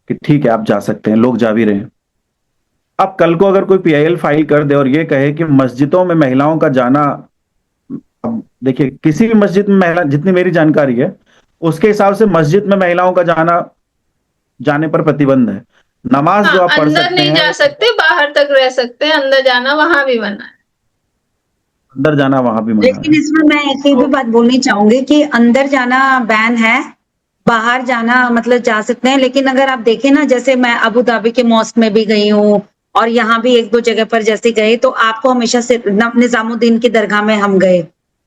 कि ठीक है आप जा सकते हैं, लोग जा भी रहे हैं। अब कल को अगर कोई पीआईएल फाइल कर दे और ये कहे कि मस्जिदों में महिलाओं का जाना, अब देखिए किसी भी मस्जिद में महिला, जितनी मेरी जानकारी है उसके हिसाब से मस्जिद में महिलाओं का जाने पर प्रतिबंध है। नमाज हाँ, जो आप पढ़ अंदर सकते नहीं हैं, जा सकते, बाहर तक रह सकते हैं, अंदर जाना वहां भी मना है। अंदर जाना वहां भी मना लेकिन है। इसमें मैं एक ही भी बात बोलनी चाहूंगी कि अंदर जाना बैन है, बाहर जाना मतलब जा सकते हैं। लेकिन अगर आप देखें ना, जैसे मैं अबू धाबी के मॉस्क में भी गई हूँ, और यहाँ भी एक दो जगह पर जैसे गए, तो आपको हमेशा से निजामुद्दीन की दरगाह में हम गए,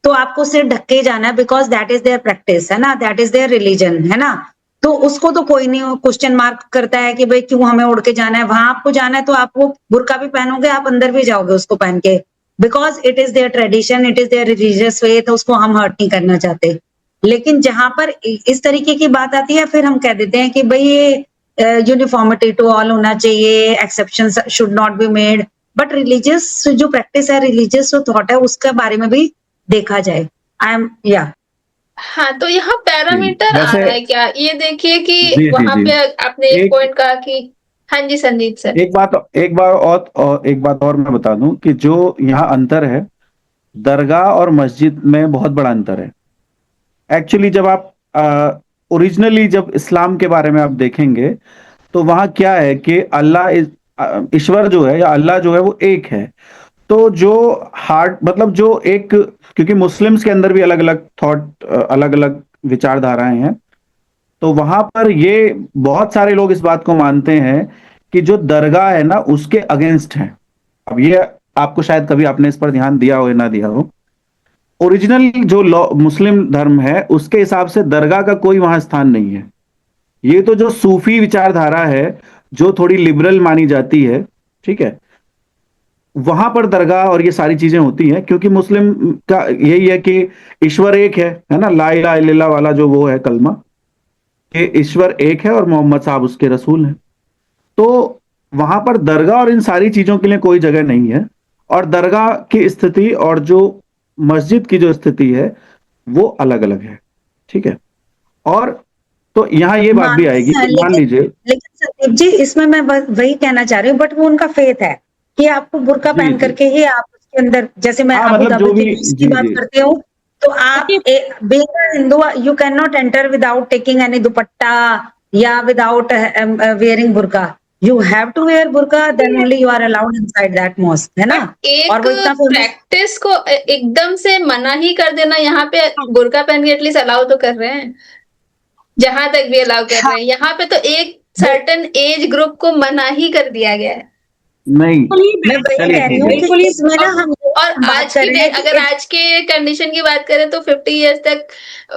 तो आपको सिर ढक के ही जाना है, because that is their practice, है ना, दैट इज देयर रिलीजन, है ना। तो उसको तो कोई नहीं क्वेश्चन मार्क करता है कि भाई क्यों हमें उड़ के जाना है। वहां आपको जाना है तो आप वो बुर्का भी पहनोगे, आप अंदर भी जाओगे उसको पहन के, because it is their tradition, it is their religious way, तो उसको हम हर्ट नहीं करना चाहते। लेकिन जहां पर इस तरीके की बात आती है, फिर हम कह देते हैं कि भाई ये यूनिफॉर्मिटी टू ऑल होना चाहिए, exception should not be made, but religious जो प्रैक्टिस है, रिलीजियस जो थॉट है, उसके बारे में भी देखा जाए। आई एम या हाँ, तो यहाँ पैरामीटर आ वैसे रहा है क्या, ये देखिए कि जी जी वहां जी, पे आपने एक एक पॉइंट कहा कि, हाँ जी संदीप सर। एक बात और मैं बता दूं कि जो यहाँ अंतर है, दरगाह और मस्जिद में बहुत बड़ा अंतर है। एक्चुअली जब आप ओरिजिनली जब इस्लाम के बारे में आप देखेंगे, तो वहां क्या है कि ईश्वर जो है या अल्लाह जो है वो एक है। तो जो हार्ट, मतलब जो एक, क्योंकि मुस्लिम्स के अंदर भी अलग अलग थॉट, अलग अलग विचारधाराएं हैं, तो वहां पर ये बहुत सारे लोग इस बात को मानते हैं कि जो दरगाह है ना उसके अगेंस्ट है। अब ये आपको शायद कभी आपने इस पर ध्यान दिया हो या ना दिया हो, ओरिजिनल जो लॉ मुस्लिम धर्म है उसके हिसाब से दरगाह का कोई वहां स्थान नहीं है। ये तो जो सूफी विचारधारा है, जो थोड़ी लिबरल मानी जाती है, ठीक है, वहां पर दरगाह और ये सारी चीजें होती हैं, क्योंकि मुस्लिम का यही है कि ईश्वर एक है ना, ला इलाहा इल्लल्लाह वाला जो वो है कलमा, कि ईश्वर एक है और मोहम्मद साहब उसके रसूल हैं। तो वहां पर दरगाह और इन सारी चीजों के लिए कोई जगह नहीं है, और दरगाह की स्थिति और जो मस्जिद की जो स्थिति है वो अलग अलग है, ठीक है। और तो यहाँ ये बात भी आएगी मानते हैं, कि मान लेकिन लीजिए, लेकिन संदीप जी, इसमें मैं बस वही कहना चाह रही हूँ, बट वो उनका फेथ है कि आपको बुर्का जी पहन जी, करके ही आप उसके अंदर, जैसे मैं हाँ अबू मतलब धाबी जो की भी, न्यूज की जी बात जी, करती हूँ, तो आप being a Hindu, you can not enter without taking any dupatta या without wearing burqa. You have to wear burqa, then only you are allowed inside that mosque, है ना। बट एक और वो इतना फेमस, प्रैक्टिस को एकदम से मना ही कर देना, यहाँ पे बुर्का पहन के एटलीस्ट अलाउ तो कर रहे हैं, जहां तक भी अलाउ कर रहे हैं। यहाँ पे तो एक सर्टन एज ग्रुप को मना ही कर दिया गया है। नहीं, मैं वही चलिए कह रही ठीक हूँ है, कि इसमें ना हम और बात आज कर की रहे हैं कि अगर आज के कंडीशन की बात करें तो 50 इयर्स तक,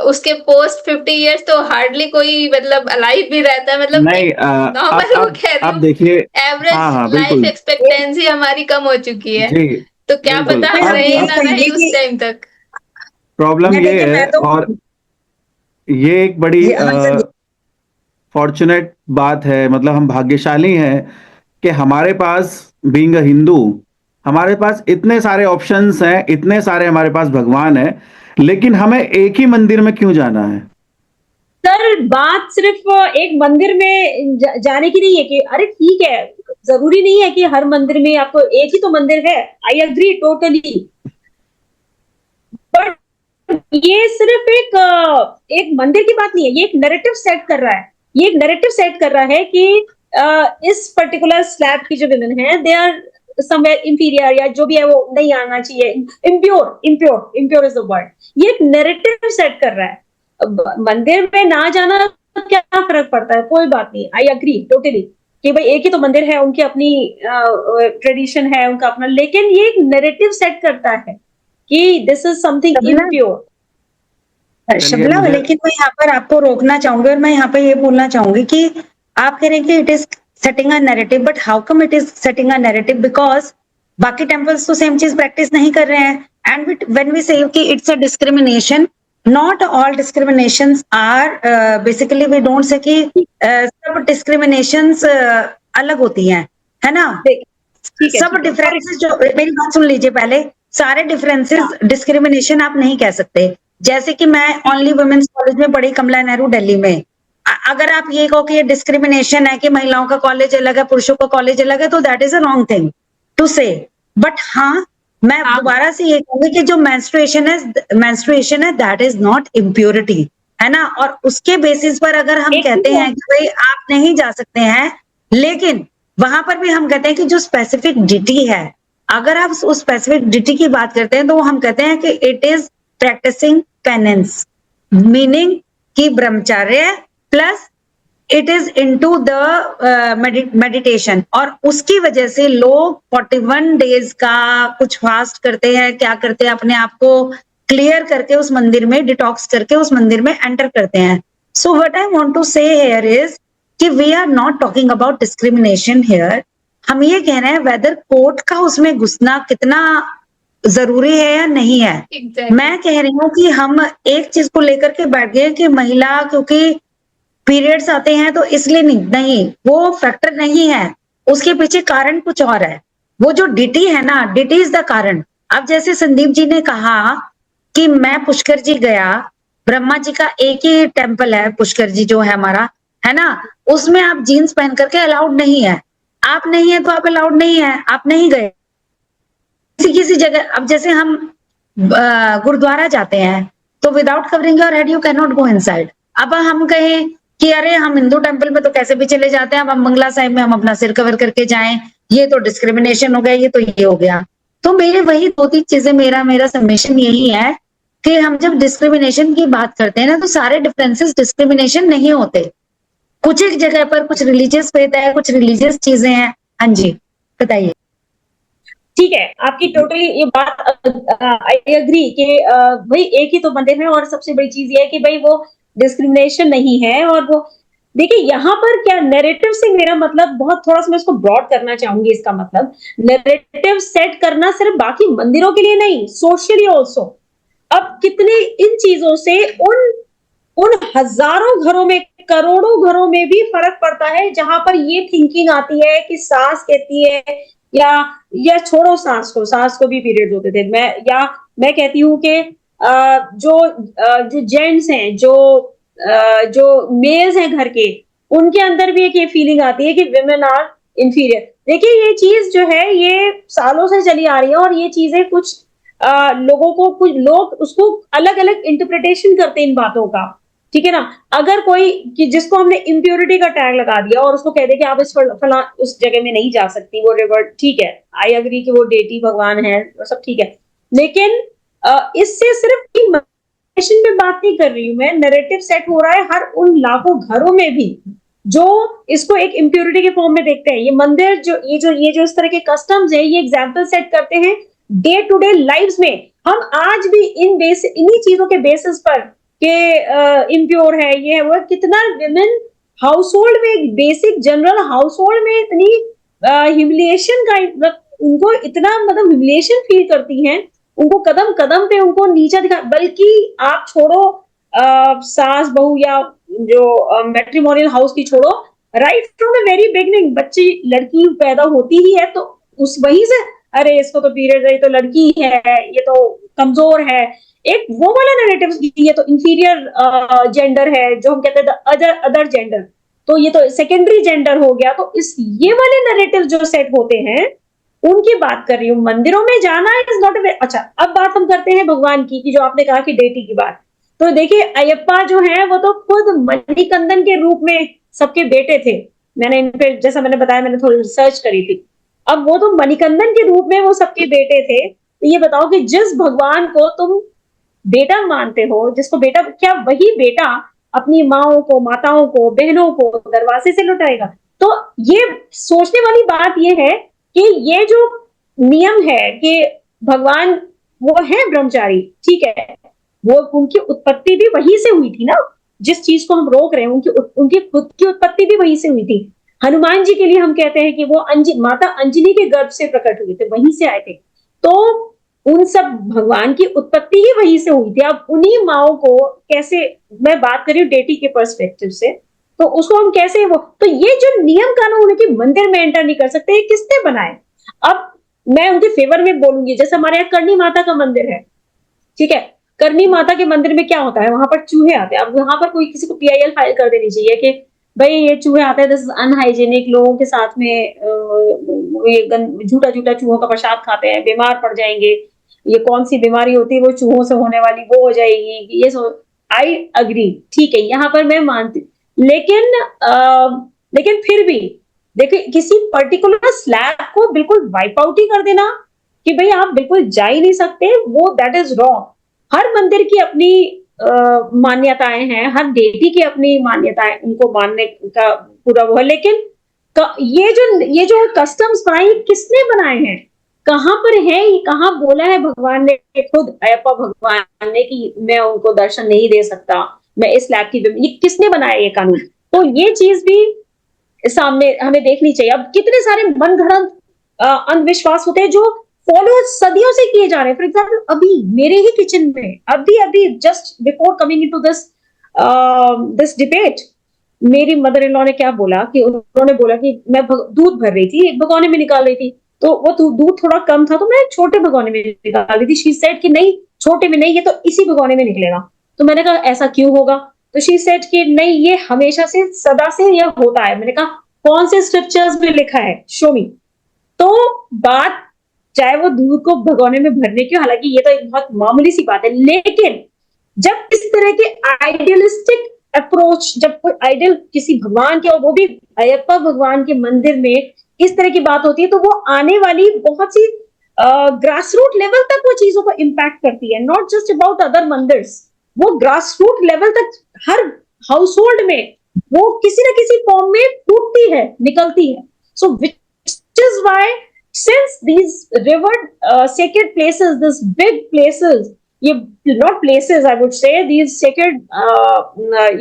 उसके पोस्ट 50 इयर्स तो हार्डली कोई मतलब अलाइव भी रहता है, मतलब नहीं एक नॉर्मल वो कह रही अब हूँ, देखिए, हाँ एवरेज हाँ लाइफ बिल्कुल, एक्सपेक्टेंसी हमारी कम हो चुकी है, जी तो क्या बिल्कुल, पता मैं हम सिर्फ रहे यही ना रहे कहूंगी उस कि टाइम तक। प्रॉब्लम मैं ये देखिए, है, मैं तो और ये एक बड़ी हाँ सर, फॉर्चुनेट बात है, मतलब हम भाग्यशाली हैं कि हमारे पास बीइंग अ हिंदू हमारे पास इतने सारे ऑप्शंस हैं, इतने सारे हमारे पास भगवान है, लेकिन हमें एक ही मंदिर में क्यों जाना है? सर बात सिर्फ एक मंदिर में जाने की नहीं है कि अरे ठीक है, जरूरी नहीं है कि हर मंदिर में आपको एक ही तो मंदिर है, आई एग्री टोटली, बट ये सिर्फ एक मंदिर की बात नहीं है, ये एक नैरेटिव सेट कर रहा है, ये एक नैरेटिव सेट कर रहा है कि इस पर्टिकुलर स्लैब की जो विमेन है दे आर समवेयर इंफीरियर, या जो भी है वो नहीं आना चाहिए, impure impure impure is the word. ये एक नैरेटिव सेट कर रहा है। मंदिर में ना जाना क्या फर्क पड़ता है, कोई बात नहीं, आई अग्री टोटली कि भाई एक ही तो मंदिर है, उनकी अपनी ट्रेडिशन है, उनका अपना, लेकिन ये एक नैरेटिव सेट करता है कि दिस इज समथिंग इम्प्योर। शबला, मुझे- लेकिन मैं यहाँ पर आपको रोकना चाहूंगी और मैं यहाँ पे ये बोलना चाहूंगी कि आप कह रहे हैं कि it is setting a narrative, but how come it is setting a narrative? Because बाकी टेम्पल्स तो सेम चीज प्रैक्टिस नहीं कर रहे हैं। एंड व्हेन वी से कि it's a discrimination, not all discriminations are basically, we don't say कि सब डिस्क्रिमिनेशंस अलग होती हैं, है ना? ठीक है, सब डिफरेंसेस जो, मेरी बात सुन लीजिए पहले, सारे डिफरेंसेस डिस्क्रिमिनेशन आप नहीं कह सकते। जैसे कि मैं ओनली वुमेन्स कॉलेज में पढ़ी, कमला नेहरू दिल्ली में, अगर आप ये कहो कि ये डिस्क्रिमिनेशन है कि महिलाओं का कॉलेज अलग है, पुरुषों का कॉलेज अलग है, तो that is a wrong thing to say. But हाँ, मैं दोबारा से ये कहूंगी कि जो मेंस्ट्रुएशन है दैट इज नॉट इम्प्योरिटी, है ना? और उसके बेसिस पर अगर हम कहते हैं कि भाई आप नहीं जा सकते हैं, लेकिन वहां पर भी हम कहते हैं कि जो स्पेसिफिक डिटी है, अगर आप उस स्पेसिफिक डिटी की बात करते हैं तो हम कहते हैं कि it is practising penance, meaning कि brahmacharya plus it is into the meditation, और उसकी वजह से लोग 41 डेज का कुछ फास्ट करते हैं, क्या करते हैं, अपने आप को क्लियर करके उस मंदिर में डिटॉक्स करके उस मंदिर में एंटर करते हैं। So what I want to say here is कि we are not talking about discrimination here. हम ये कह रहे हैं वेदर कोर्ट का उसमें घुसना कितना जरूरी है या नहीं है। Exactly. मैं कह रही हूँ कि हम एक चीज को लेकर के बैठ गए कि महिला क्योंकि पीरियड्स आते हैं तो इसलिए नहीं, वो फैक्टर नहीं है, उसके पीछे कारण कुछ और है। वो जो डिटी है ना, डिटी इज द कारण। अब जैसे संदीप जी ने कहा कि मैं पुष्कर जी गया, ब्रह्मा जी का एक ही टेम्पल है पुष्कर जी जो है हमारा, है ना? उसमें आप जीन्स पहन करके अलाउड नहीं है, आप नहीं है तो आप अलाउड नहीं है, आप नहीं गए किसी जगह। अब जैसे हम गुरुद्वारा जाते हैं तो without covering your head you can not go inside. अब हम कहें कि अरे हम हिंदू टेम्पल में तो कैसे भी चले जाते हैं, अब हम बंगला साहिब में हम अपना सिर कवर करके जाएं, ये तो डिस्क्रिमिनेशन हो गया, ये तो ये हो गया। तो मेरे वही दो तीन चीजें, मेरा सबमिशन यही है कि हम जब डिस्क्रिमिनेशन की बात करते हैं ना, तो सारे डिफरेंसेस डिस्क्रिमिनेशन नहीं होते। कुछ एक जगह पर कुछ रिलीजियस फेथ है, कुछ रिलीजियस चीजें हैं। हाँ जी, बताइए। ठीक है, आपकी टोटली ये बात आई एग्री कि भाई एक ही तो मंदिर है, और सबसे बड़ी चीज ये है कि भाई वो डिस्क्रिमिनेशन नहीं है। और वो देखिए यहाँ पर क्या नैरेटिव से मेरा मतलब, बहुत थोड़ा सा मैं इसको ब्रॉड करना चाहूंगी, इसका मतलब नैरेटिव सेट करना सिर्फ बाकी मंदिरों के लिए नहीं, सोशली ऑल्सो। अब कितने इन चीजों से उन हजारों घरों में, करोड़ों घरों में भी फर्क पड़ता है, जहां पर ये थिंकिंग आती है कि सास कहती है, या छोड़ो सास को भी पीरियड्स होते थे, मैं कहती हूँ कि जो जेंट्स हैं, जो मेल्स हैं घर के, उनके अंदर भी एक ये फीलिंग आती है कि विमेन आर इंफीरियर। देखिए ये चीज जो है ये सालों से चली आ रही है, और ये चीजें कुछ कुछ लोग उसको अलग अलग इंटरप्रिटेशन करते हैं इन बातों का, ठीक है ना? अगर कोई कि जिसको हमने इम्प्योरिटी का टैग लगा दिया और उसको कह दे कि आप इस फला उस जगह में नहीं जा सकती, वो रिवर्ट, ठीक है, आई अग्री कि वो डेटी भगवान है, वो सब ठीक है, लेकिन इससे सिर्फ में बात नहीं कर रही हूं मैं। नैरेटिव सेट हो रहा है हर उन लाखों घरों में भी जो इसको एक इम्प्योरिटी के फॉर्म में देखते हैं। ये मंदिर ये जो इस तरह के कस्टम्स है, ये एग्जाम्पल सेट करते हैं डे टू डे लाइव्स में। हम आज भी इन्हीं चीजों के बेसिस पर के इम्प्योर है, ये है वो, कितना विमेन हाउस होल्ड में, बेसिक जनरल हाउस होल्ड में इतनी ह्यूमिलिएशन का, उनको इतना मतलब ह्यूमिलिएशन फील करती हैं, उनको कदम कदम पे उनको नीचा दिखा, बल्कि आप छोड़ो सास बहू या जो मैट्रिमोनियल हाउस की छोड़ो, right from the very beginning बच्ची लड़की पैदा होती ही है तो उस वहीं से अरे इसको तो पीरियड है, ये तो लड़की है, ये तो कमजोर है, एक वो वाला नैरेटिव, ये तो इंफीरियर जेंडर है, जो हम कहते हैं अदर जेंडर, तो ये तो सेकेंडरी जेंडर हो गया। तो इस ये वाले नैरेटिव जो सेट होते हैं उनकी बात कर रही हूँ। मंदिरों में जाना इज नॉट अ, अच्छा अब बात हम करते हैं भगवान की जो आपने कहा कि डेटी की बात, तो देखिए अयप्पा जो है वो तो खुद मणिकंदन के रूप में सबके बेटे थे। मैंने इन पे जैसा मैंने बताया मैंने थोड़ी रिसर्च करी थी। अब वो तो मणिकंदन के रूप में वो सबके बेटे थे। तो ये बताओ कि जिस भगवान को तुम बेटा मानते हो, जिसको बेटा, क्या वही बेटा अपनी माओ को, माताओं को, बहनों को दरवाजे से लुटाएगा? तो ये सोचने वाली बात ये है कि ये जो नियम है कि भगवान वो है ब्रह्मचारी, ठीक है, वो उनकी उत्पत्ति भी वहीं से हुई थी ना, जिस चीज को हम रोक रहे हैं उनकी खुद की उत्पत्ति भी वहीं से हुई थी। हनुमान जी के लिए हम कहते हैं कि वो माता अंजनी के गर्भ से प्रकट हुए थे, वहीं से आए थे। तो उन सब भगवान की उत्पत्ति ही वहीं से हुई थी। अब उन्हीं माओ को कैसे, मैं बात कर रही हूँ डेटी के पर्सपेक्टिव से, तो उसको हम कैसे वो, तो ये जो नियम कानून है कि मंदिर में एंटर नहीं कर सकते, ये किसने बनाए? अब मैं उनके फेवर में बोलूंगी, जैसे हमारे यहाँ करनी माता का मंदिर है, ठीक है, करनी माता के मंदिर में क्या होता है, वहां पर चूहे आते हैं। अब वहां पर कोई किसी को PIL फाइल कर देनी चाहिए कि भाई ये चूहे आते हैं, दिस इज अनहाइजेनिक, लोगों के साथ में ये झूठा झूठा चूहों का प्रसाद खाते हैं, बीमार पड़ जाएंगे, ये कौन सी बीमारी होती है वो चूहों से होने वाली, वो हो जाएगी, ये आई अग्री, ठीक है, यहाँ पर मैं मानती, लेकिन फिर भी देखिए किसी पर्टिकुलर स्लैब को बिल्कुल वाइप आउट ही कर देना कि भाई आप बिल्कुल जा ही नहीं सकते, वो दैट इज रॉन्ग। हर मंदिर की अपनी मान्यताएं हैं, हर देवी की अपनी मान्यताएं, उनको मानने का पूरा वो है, लेकिन ये जो कस्टम्स बनाए किसने बनाए हैं, कहां पर है, ये कहां बोला है भगवान ने, खुद अयप्पा भगवान ने कि मैं उनको दर्शन नहीं दे सकता, मैं इस लैब की, ये किसने बनाया ये कानून? तो ये चीज भी सामने हमें देखनी चाहिए। अब कितने सारे मन घड़ंत अंधविश्वास होते हैं जो फॉलो सदियों से किए जा रहे हैं। फॉर एग्जाम्पल अभी मेरे ही किचन में अभी just before coming into this debate, मेरी मदर इन लॉ ने क्या बोला कि उन्होंने बोला कि मैं दूध भर रही थी, एक भगोने में निकाल रही थी, तो वो दूध थोड़ा कम था तो मैं छोटे भगोने में निकाल रही थी। शी सेड कि नहीं छोटे में नहीं, ये तो इसी भगोने में निकलेगा। तो मैंने कहा ऐसा क्यों होगा? तो शी सेड कि नहीं ये हमेशा से सदा से यह होता है। मैंने कहा कौन से स्क्रिप्चर्स में लिखा है, शो मी। तो बात चाहे वो दूध को भगोने में भरने की, हालांकि ये तो एक बहुत मामूली सी बात है, लेकिन जब इस तरह के आइडियलिस्टिक अप्रोच, जब कोई आइडियल किसी भगवान के, और वो भी अयप्पा भगवान के मंदिर में इस तरह की बात होती है, तो वो आने वाली बहुत सी ग्रास रूट लेवल तक वो चीजों को इम्पैक्ट करती है, not just about other mandirs, वो ग्रास रूट लेवल तक हर हाउस होल्ड में वो किसी ना किसी फॉर्म में टूटती है, निकलती है। So which is why since these revered sacred places, these big places, ये not places I would say, these sacred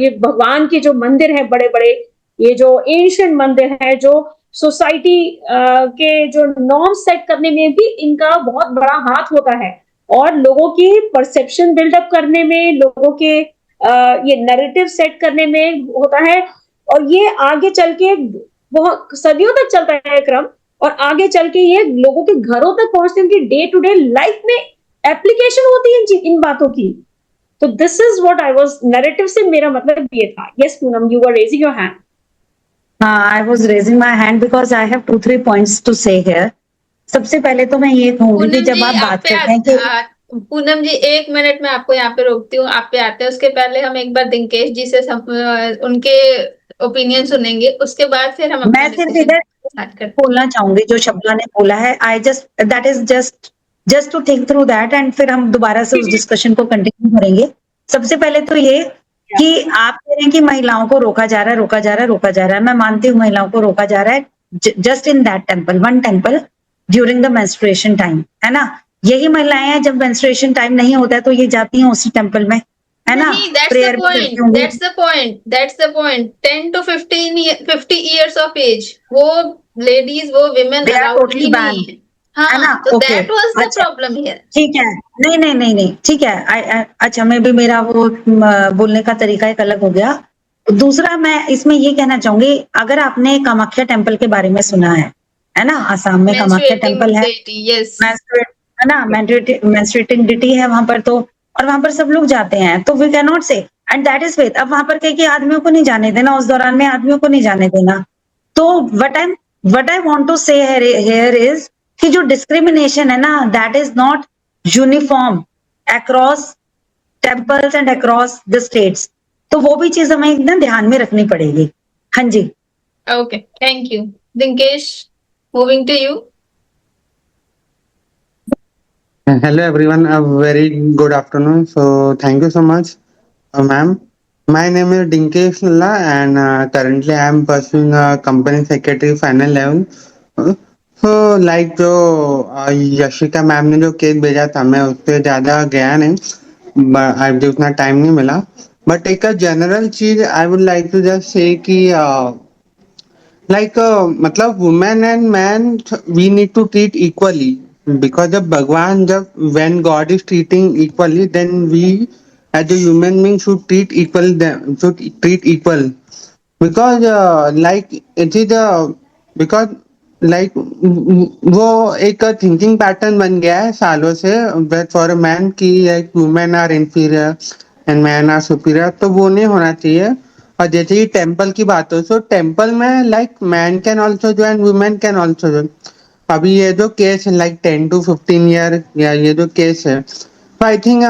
ये भगवान के जो मंदिर है बड़े बड़े, ये जो एंशिएंट मंदिर है, जो सोसाइटी के जो नॉर्म सेट करने में भी इनका बहुत बड़ा हाथ होता है, और लोगों की परसेप्शन बिल्डअप करने में, लोगों के ये नैरेटिव सेट करने में होता है, और ये आगे चल के बहुत सदियों तक चलता है क्रम, और आगे चल के ये लोगों के घरों तक पहुंचते हैं, उनकी डे टू डे लाइफ में एप्लीकेशन होती है इन बातों की। तो this is what I was, narrative से मेरा मतलब ये था। Yes Poonam, you were raising your hand. I was raising my hand because I have 2-3 points to say here. सबसे पहले तो मैं ये कहूंगी कि जब आप बात करते हैं कि पूनम जी 1 मिनट में आपको यहाँ पे रोकती हूँ, आप पे आते हैं, उसके पहले हम एक बार दिनकेश जी से उनके ओपिनियन सुनेंगे, उसके बाद फिर हम मैं सिर्फ इधर बोलना चाहूंगी जो शब्दा ने बोला है, I just that is just to think through that, and फिर हम दोबारा से उस डिस्कशन को कंटिन्यू करेंगे। सबसे पहले तो ये कि आप कह रहे हैं कि महिलाओं को रोका जा रहा है, मैं मानती हूँ महिलाओं को रोका जा रहा है, just in that temple, one temple during the menstruation time, है ना। यही महिलाएं हैं जब मेंस्ट्रुएशन टाइम नहीं होता है तो ये जाती हैं उसी टेम्पल में, है ना, prayer that's the point 10 to 50 years of age, वो लेडीज, वो विमेन टोटली बैन, है ना। तो that was the problem here। ठीक है, नहीं ठीक है, अच्छा मैं भी, मेरा वो बोलने का तरीका एक अलग हो गया। दूसरा मैं इसमें ये कहना चाहूंगी, अगर आपने कामाख्या टेम्पल के बारे में सुना है ना, आसाम में कामाख्या टेम्पल है, यस, है ना, मेंस्ट्रुएटिंग डिटी है वहां पर, तो और वहां पर सब लोग जाते हैं, तो वी कैन नॉट से एंड दैट इज फेथ। अब वहां पर कहीं कि आदमियों को नहीं जाने देना, उस दौरान में आदमियों को नहीं जाने देना। तो what I want to say here is कि जो डिस्क्रिमिनेशन है ना, that is not uniform across temples and across the states. तो वो भी चीज हमें एकदम ध्यान में रखनी पड़ेगी। हाँ जी। Okay, thank you. Dinkesh, moving to you. Hello everyone, a very good afternoon. So thank you so much, ma'am. My name is Dinkesh Nulla and currently I am pursuing a company secretary final level. So like जो Yashika ma'am ने जो case भेजा था, मैं उस पर ज़्यादा गया नहीं, मुझे उतना टाइम नहीं मिला, बट एक जनरल चीज I would like to just say कि मतलब women and man we need to treat equally, because जब भगवान जब when God is treating equally then we as a human being should treat equal, should treat equal, because like it is because like वो एक thinking pattern बन गया है सालों से फॉर अ मैन की like women are inferior and man are superior, तो वो नहीं होना चाहिए। और जैसे ही टेम्पल की बात हो, सो टेम्पल में like man can also join, women can also join. अभी ये जो केस है लाइक 10 to 15 ईयर या ये जो केस है, तो आई थिंक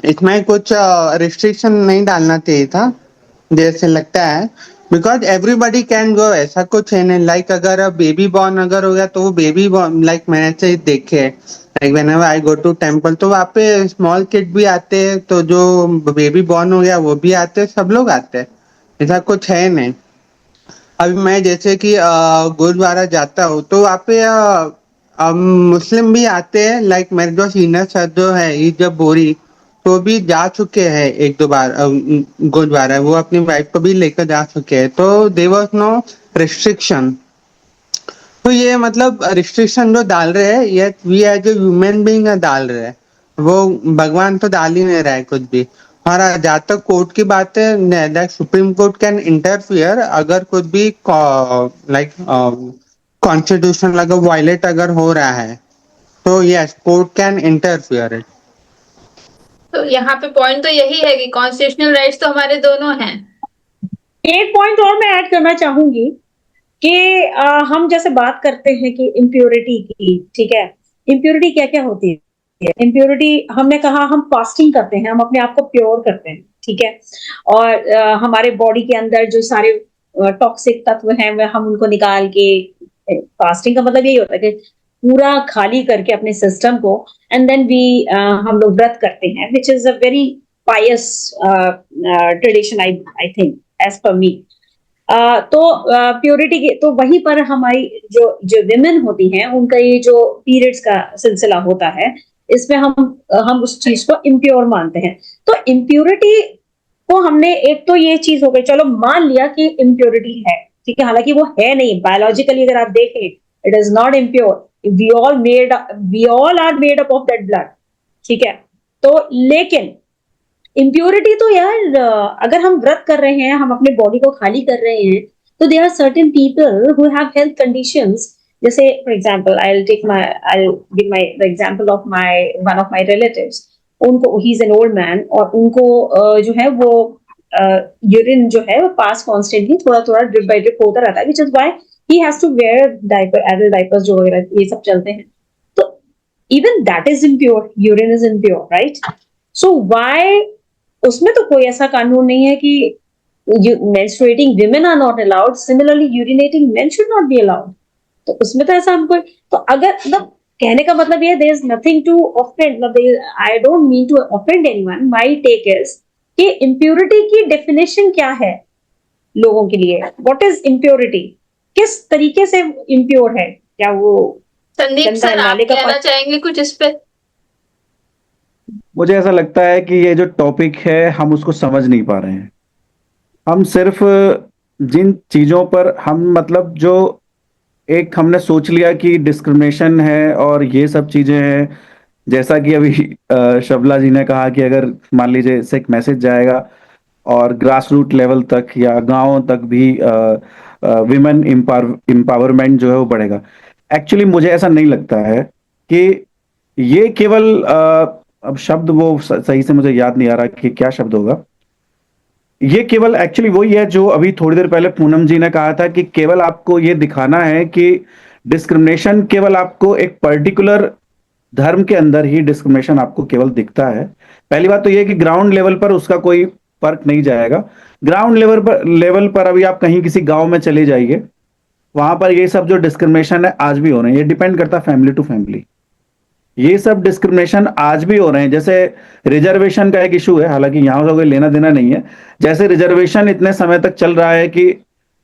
इसमें कुछ रिस्ट्रिक्शन नहीं डालना चाहिए था जैसे लगता है, बिकॉज एवरीबडी कैन गो, ऐसा कुछ है नहीं। लाइक अगर बेबी बॉर्न अगर हो गया तो वो बेबी बॉर्न, लाइक मैंने ऐसे देखे like whenever I go to temple तो वहाँ पे स्मॉल किड भी आते हैं, तो जो बेबी बॉर्न हो गया वो भी आते हैं, सब लोग आते हैं, ऐसा कुछ है नहीं। अभी मैं जैसे कि गुरुद्वारा जाता हूँ तो वहाँ पे मुस्लिम भी आते हैं, लाइक मेरे जो सीनियर सर जो है ईजब बोरी, तो भी जा चुके हैं एक दो बार गुरुद्वारा, वो अपनी वाइफ को भी लेकर जा चुके हैं, तो देयर वाज नो रिस्ट्रिक्शन। तो ये मतलब रिस्ट्रिक्शन जो डाल रहे हैं ये we as a human being डाल रहे हैं, वो भगवान तो डाल ही नहीं रहा है कुछ भी। और जहाँ तक कोर्ट की बात है, like supreme court can interfere अगर कुछ भी लाइक कॉन्स्टिट्यूशन अगर वायलेट अगर हो रहा है, तो yes court can interfere it. तो यहाँ पे पॉइंट तो यही है कि कॉन्स्टिट्यूशनल राइट्स तो हमारे दोनों हैं। एक पॉइंट और मैं ऐड करना चाहूंगी कि हम जैसे बात करते हैं कि इम्प्योरिटी की, ठीक है, इम्प्योरिटी क्या क्या होती है? इम्प्योरिटी हमने कहा हम फास्टिंग करते हैं, हम अपने आप को प्योर करते हैं, ठीक है, और हमारे बॉडी के अंदर जो सारे टॉक्सिक तत्व हैं वह हम उनको निकाल के, फास्टिंग का मतलब यही होता है कि पूरा खाली करके अपने सिस्टम को, एंड देन वी हम लोग व्रत करते हैं, which is a very pious tradition I think as per me. तो प्योरिटी के तो वहीं पर हमारी जो जो विमेन होती हैं उनका ये जो पीरियड्स का सिलसिला होता है, इसमें हम उस चीज को इम्प्योर मानते हैं। तो इम्प्योरिटी को हमने, एक तो ये चीज हो गई, चलो मान लिया कि इम्प्योरिटी है, ठीक है, हालांकि वो है नहीं बायोलॉजिकली, अगर आप देखें it is not impure, we all are made up of that blood, ठीक है। तो लेकिन इम्प्योरिटी तो यार, अगर हम व्रत कर रहे हैं, हम अपने बॉडी को खाली कर रहे हैं, तो there are certain people who have health conditions, जैसे for example I will give my the example of one of my relatives. उनको, he is an old man, और उनको जो है वो यूरिन जो है वो पास कॉन्स्टेंटली थोड़ा थोड़ा ड्रिप बाय ड्रिप होता रहता है, which is why he has to wear diaper, adult diapers जो वगैरह ये सब चलते हैं। तो even that is impure, urine is impure, right? So why उसमें तो कोई ऐसा कानून नहीं है कि menstruating women are not allowed, similarly urinating men should not be allowed। तो उसमें तो ऐसा हमको, तो अगर मतलब कहने का मतलब ये there is nothing to offend, I don't mean to offend anyone, my take is कि impurity की definition क्या है लोगों के लिए, what is impurity, किस तरीके से impure है, क्या वो संदीप सर, आप कहना चाहेंगे कुछ इस पे? मुझे ऐसा लगता है कि ये जो टॉपिक है हम उसको समझ नहीं पा रहे हैं। हम सिर्फ जिन चीजों पर हम मतलब जो एक हमने सोच लिया कि डिस्क्रिमिनेशन है और ये सब चीजें हैं, जैसा कि अभी शबला जी ने कहा कि अगर मान लीजिए इससे एक मैसेज जाएगा और ग्रास रूट लेवल तक या गांवों तक भी विमेन एम्पावरमेंट जो है वो बढ़ेगा। एक्चुअली मुझे ऐसा नहीं लगता है कि ये केवल अब शब्द वो सही से मुझे याद नहीं आ रहा कि क्या शब्द होगा। ये केवल एक्चुअली वही है जो अभी थोड़ी देर पहले पूनम जी ने कहा था कि केवल आपको ये दिखाना है कि डिस्क्रिमिनेशन केवल आपको एक पर्टिकुलर धर्म के अंदर ही डिस्क्रिमिनेशन आपको केवल दिखता है। पहली बात तो ये है कि ग्राउंड लेवल पर उसका कोई फर्क नहीं जाएगा। ग्राउंड लेवल पर अभी आप कहीं किसी गांव में चले जाइए, वहां पर ये सब जो डिस्क्रिमिनेशन है आज भी हो रहे हैं। ये डिपेंड करता है फैमिली टू फैमिली। ये सब डिस्क्रिमिनेशन आज भी हो रहे हैं। जैसे रिजर्वेशन का एक इशू है, हालांकि यहां से कोई लेना देना नहीं है। जैसे रिजर्वेशन इतने समय तक चल रहा है कि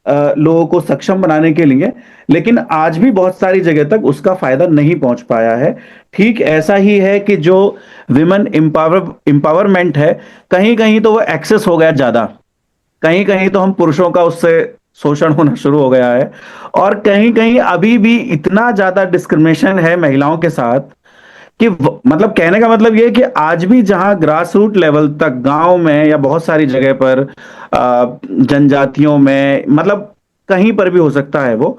लोगों को सक्षम बनाने के लिए, लेकिन आज भी बहुत सारी जगह तक उसका फायदा नहीं पहुंच पाया है। ठीक ऐसा ही है कि जो विमेन एम्पावरमेंट है, कहीं कहीं तो वो एक्सेस हो गया ज्यादा, कहीं कहीं तो हम पुरुषों का उससे शोषण होना शुरू हो गया है, और कहीं कहीं अभी भी इतना ज्यादा डिस्क्रिमिनेशन है महिलाओं के साथ कि मतलब कहने का मतलब ये है कि आज भी जहां ग्रास रूट लेवल तक गांव में या बहुत सारी जगह पर जनजातियों में, मतलब कहीं पर भी हो सकता है, वो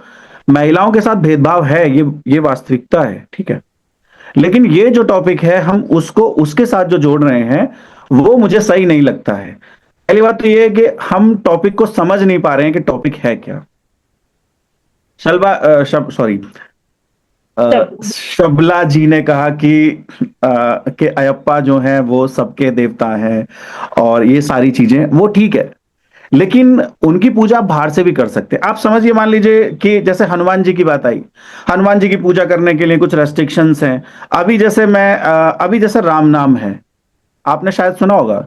महिलाओं के साथ भेदभाव है। ये वास्तविकता है, ठीक है। लेकिन ये जो टॉपिक है हम उसको उसके साथ जो जोड़ रहे हैं वो मुझे सही नहीं लगता है। पहली बात तो ये है कि हम टॉपिक को समझ नहीं पा रहे हैं कि टॉपिक है क्या। सॉरी, शबला जी ने कहा कि अयप्पा जो है वो सबके देवता हैं और ये सारी चीजें, वो ठीक है, लेकिन उनकी पूजा आप बाहर से भी कर सकते हैं। आप समझिए, मान लीजिए कि जैसे हनुमान जी की बात आई, हनुमान जी की पूजा करने के लिए कुछ रेस्ट्रिक्शंस हैं। अभी जैसे राम नाम है, आपने शायद सुना होगा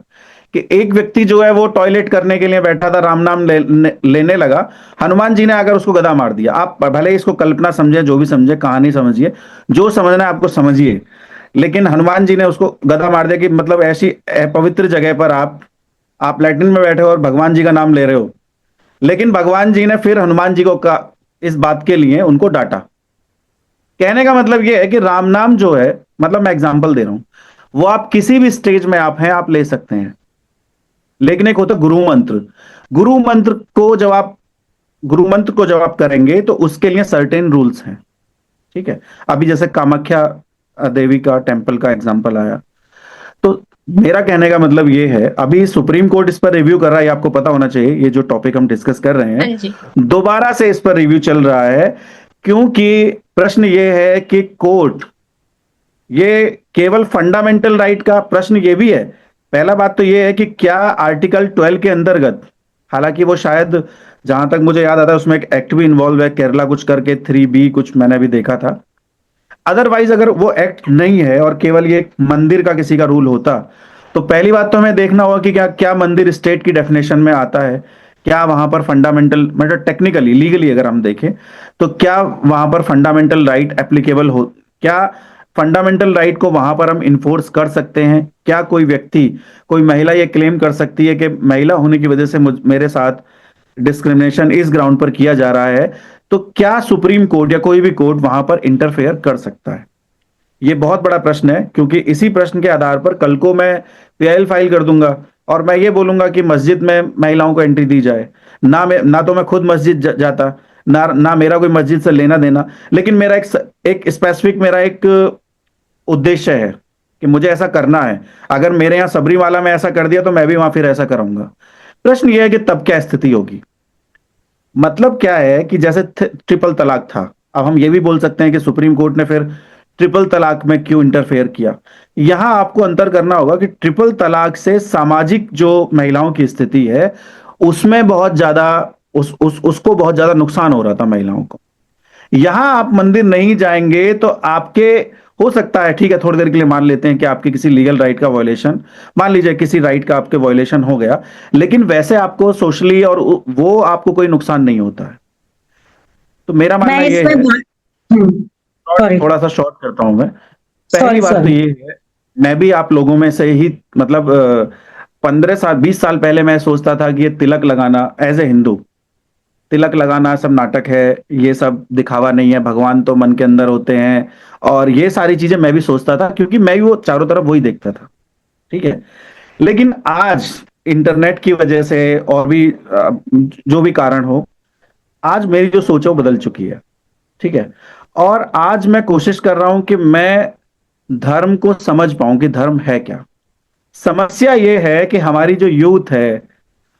कि एक व्यक्ति जो है वो टॉयलेट करने के लिए बैठा था, राम नाम लेने लगा, हनुमान जी ने आकर उसको गदा मार दिया। आप भले इसको कल्पना समझे, जो भी समझे, कहानी समझिए, जो समझना है आपको समझिए, लेकिन हनुमान जी ने उसको गदा मार दिया कि मतलब ऐसी पवित्र जगह पर आप लैट्रिन में बैठे हो और भगवान जी का नाम ले रहे हो। लेकिन भगवान जी ने फिर हनुमान जी को इस बात के लिए उनको डांटा। कहने का मतलब यह है कि राम नाम जो है, मतलब मैं एग्जांपल दे रहा हूं, वो आप किसी भी स्टेज में आप हैं, आप ले सकते हैं। लेकिन एक होता गुरु मंत्र। गुरु मंत्र को जब आप करेंगे तो उसके लिए सर्टेन रूल्स हैं, ठीक है। अभी जैसे कामाख्या देवी का टेम्पल का एग्जांपल आया, तो मेरा कहने का मतलब ये है, अभी सुप्रीम कोर्ट इस पर रिव्यू कर रहा है, आपको पता होना चाहिए। ये जो टॉपिक हम डिस्कस कर रहे हाँ हैं, जी। दोबारा से इस पर रिव्यू चल रहा है, क्योंकि प्रश्न ये है कि कोर्ट, ये केवल फंडामेंटल राइट का प्रश्न ये भी है। पहला बात तो ये है कि क्या आर्टिकल 12 के अंतर्गत, हालांकि वो शायद, जहां तक मुझे याद आता है, उसमें एक एक्ट भी इन्वॉल्व है, केरला कुछ करके 3B कुछ मैंने भी देखा था। अदरवाइज अगर वो एक्ट नहीं है और केवल ये मंदिर का किसी का रूल होता, तो पहली बात तो हमें देखना होगा कि क्या मंदिर स्टेट की डेफिनेशन में आता है, क्या वहां पर फंडामेंटल, मतलब टेक्निकली लीगली अगर हम देखें तो क्या वहां पर फंडामेंटल राइट एप्लीकेबल हो, क्या फंडामेंटल राइट को वहां पर हम इन्फोर्स कर सकते हैं। क्या कोई महिला ये क्लेम कर सकती है कि महिला होने की वजह से मेरे साथ डिस्क्रिमिनेशन इस ग्राउंड पर किया जा रहा है, तो क्या सुप्रीम कोर्ट या कोई भी कोर्ट वहां पर इंटरफेयर कर सकता है? ये बहुत बड़ा प्रश्न है, क्योंकि इसी प्रश्न के आधार पर कल को मैं PIL फाइल कर दूंगा और मैं ये बोलूंगा कि मस्जिद में महिलाओं को एंट्री दी जाए। ना तो मैं खुद मस्जिद जाता, ना मेरा कोई मस्जिद से लेना देना, लेकिन मेरा एक स्पेसिफिक मेरा एक उद्देश्य है कि मुझे ऐसा करना है। अगर मेरे यहाँ सबरीमाला में ऐसा कर दिया तो मैं भी वहां फिर ऐसा करूंगा। प्रश्न यह है कि तब क्या स्थिति होगी। मतलब क्या है कि जैसे ट्रिपल तलाक था, अब हम ये भी बोल सकते हैं कि सुप्रीम कोर्ट ने फिर ट्रिपल तलाक में क्यों इंटरफेयर किया। यहां आपको अंतर करना होगा कि ट्रिपल तलाक से सामाजिक जो महिलाओं की स्थिति है, उसमें बहुत ज्यादा उसको बहुत ज्यादा नुकसान हो रहा था महिलाओं को। यहां आप मंदिर नहीं जाएंगे तो आपके, हो सकता है, ठीक है, थोड़ी देर के लिए मान लेते हैं कि आपके किसी लीगल राइट का वायलेशन, मान लीजिए किसी राइट का आपके वायलेशन हो गया, लेकिन वैसे आपको सोशली और वो आपको कोई नुकसान नहीं होता है। तो मेरा मानना मैं ये इसमें है, सॉरी थोड़ा सा शॉर्ट करता हूं मैं। पहली सॉरी बात तो सॉरी ये है, मैं भी आप लोगों में से ही, मतलब 15 साल 20 साल पहले मैं सोचता था कि ये तिलक लगाना एज ए हिंदू, तिलक लगाना सब नाटक है, ये सब दिखावा नहीं है, भगवान तो मन के अंदर होते हैं, और ये सारी चीजें मैं भी सोचता था, क्योंकि मैं भी वो चारों तरफ वही देखता था, ठीक है। लेकिन आज इंटरनेट की वजह से और भी जो भी कारण हो, आज मेरी जो सोच है वो बदल चुकी है। ठीक है, और आज मैं कोशिश कर रहा हूं कि मैं धर्म को समझ पाऊं कि धर्म है क्या। समस्या ये है कि हमारी जो यूथ है,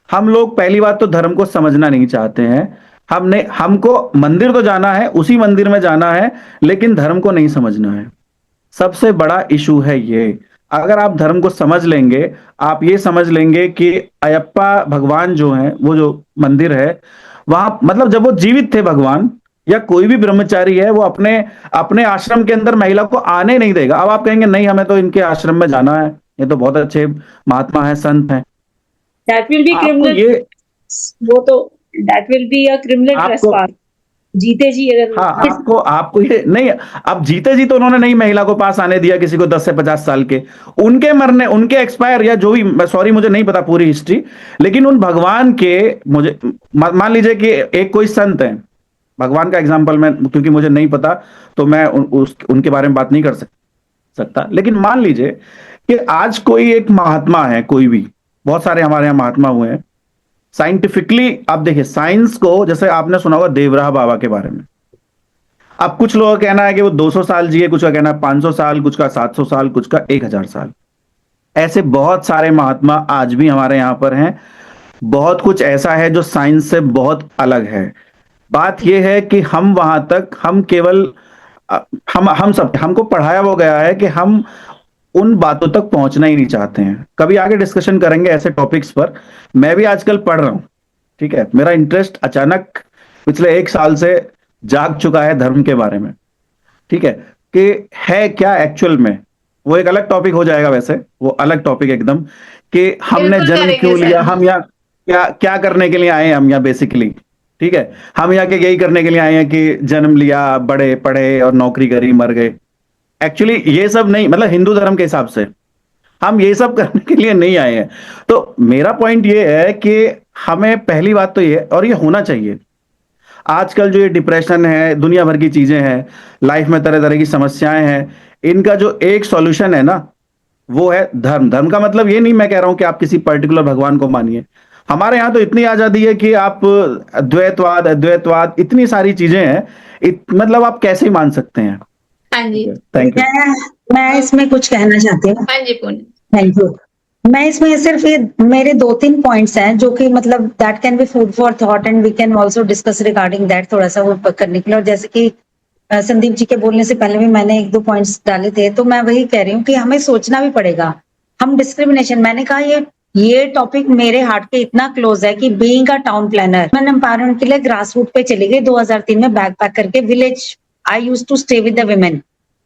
हम लोग पहली बात तो धर्म को समझना नहीं चाहते हैं। हमको मंदिर तो जाना है, उसी मंदिर में जाना है, लेकिन धर्म को नहीं समझना है। सबसे बड़ा इशू है ये। अगर आप धर्म को समझ लेंगे, आप ये समझ लेंगे कि अयप्पा भगवान जो है, वो जो मंदिर है वहां, मतलब जब वो जीवित थे भगवान, या कोई भी ब्रह्मचारी है, वो अपने अपने आश्रम के अंदर महिला को आने नहीं देगा। अब आप कहेंगे नहीं, हमें तो इनके आश्रम में जाना है, ये तो बहुत अच्छे महात्मा है, संत हैं। दैट विल बी आपको क्रिमिनल, ये वो तो that will be a criminal आपको ट्रेसपास। जीते जी अगर हाँ, आपको ये नहीं, अब जीते जी तो उन्होंने नहीं महिला को पास आने दिया किसी को 10 से 50 साल के, उनके मरने, उनके एक्सपायर या जो भी, सॉरी मुझे नहीं पता पूरी हिस्ट्री, लेकिन उन भगवान के, मुझे मान लीजिए कि एक कोई संत है, भगवान का एग्जाम्पल मैं, क्योंकि मुझे नहीं पता तो मैं उनके बारे में बात नहीं कर सकता, लेकिन मान लीजिए कि आज कोई एक महात्मा है, कोई भी, बहुत सारे हमारे यहाँ महात्मा हुए हैं साइंटिफिकली। आप देखिए साइंस को, जैसे आपने सुना होगा देवराह बाबा के बारे में, अब कुछ लोगों का कहना है कि वो 200 साल जिए, कुछ का कहना है 500 साल, कुछ का 700 साल, कुछ का 1000 साल। ऐसे बहुत सारे महात्मा आज भी हमारे यहां पर हैं। बहुत कुछ ऐसा है जो साइंस से बहुत अलग है। बात यह है कि हम वहां तक, हम केवल हम सब, हमको पढ़ाया वो गया है कि हम उन बातों तक पहुंचना ही नहीं चाहते हैं। कभी आगे डिस्कशन करेंगे ऐसे टॉपिक्स पर। मैं भी आजकल पढ़ रहा हूं, ठीक है, मेरा इंटरेस्ट अचानक पिछले 1 साल से जाग चुका है धर्म के बारे में। ठीक है, कि है क्या एक्चुअल में, वो एक अलग टॉपिक हो जाएगा, वैसे वो अलग टॉपिक एकदम, कि हमने बिल्कुल जन्म करेंगे क्यों लिया, सर। हम यहाँ क्या क्या करने के लिए आए हैं, हम यहाँ बेसिकली। ठीक है, हम यहाँ के यही करने के लिए आए हैं कि जन्म लिया, बड़े पढ़े और नौकरी करी, मर गए। एक्चुअली ये सब नहीं, मतलब हिंदू धर्म के हिसाब से हम ये सब करने के लिए नहीं आए हैं। तो मेरा पॉइंट ये है कि हमें पहली बात तो ये, और ये होना चाहिए, आजकल जो ये डिप्रेशन है, दुनिया भर की चीजें हैं, लाइफ में तरह तरह की समस्याएं हैं, इनका जो एक सॉल्यूशन है ना, वो है धर्म। धर्म का मतलब ये नहीं मैं कह रहा हूं कि आप किसी पर्टिकुलर भगवान को मानिए। हमारे यहाँ तो इतनी आजादी है कि आप द्वैतवाद, अद्वैतवाद, इतनी सारी चीजें हैं, मतलब आप कैसे मान सकते हैं। हाँ जी, थैंक यू। मैं इसमें कुछ कहना चाहती हूँ। हाँ जी पूनम। Thank you. मैं इसमें सिर्फ ये मेरे 2-3 पॉइंट्स हैं जो कि मतलब that can be food for thought and we can also discuss regarding that, थोड़ा सा वो करने के लिए। और जैसे कि संदीप जी के बोलने से पहले भी मैंने 1-2 पॉइंट्स डाले थे, तो मैं वही कह रही हूँ कि हमें सोचना भी पड़ेगा। हम डिस्क्रिमिनेशन, मैंने कहा ये टॉपिक मेरे हार्ट के इतना क्लोज है कि बीइंग अ टाउन प्लानर, मैं एम्पावरमेंट के लिए ग्रास रूट पे चली गई 2003 में बैग पैक करके। Village I used to stay with the women,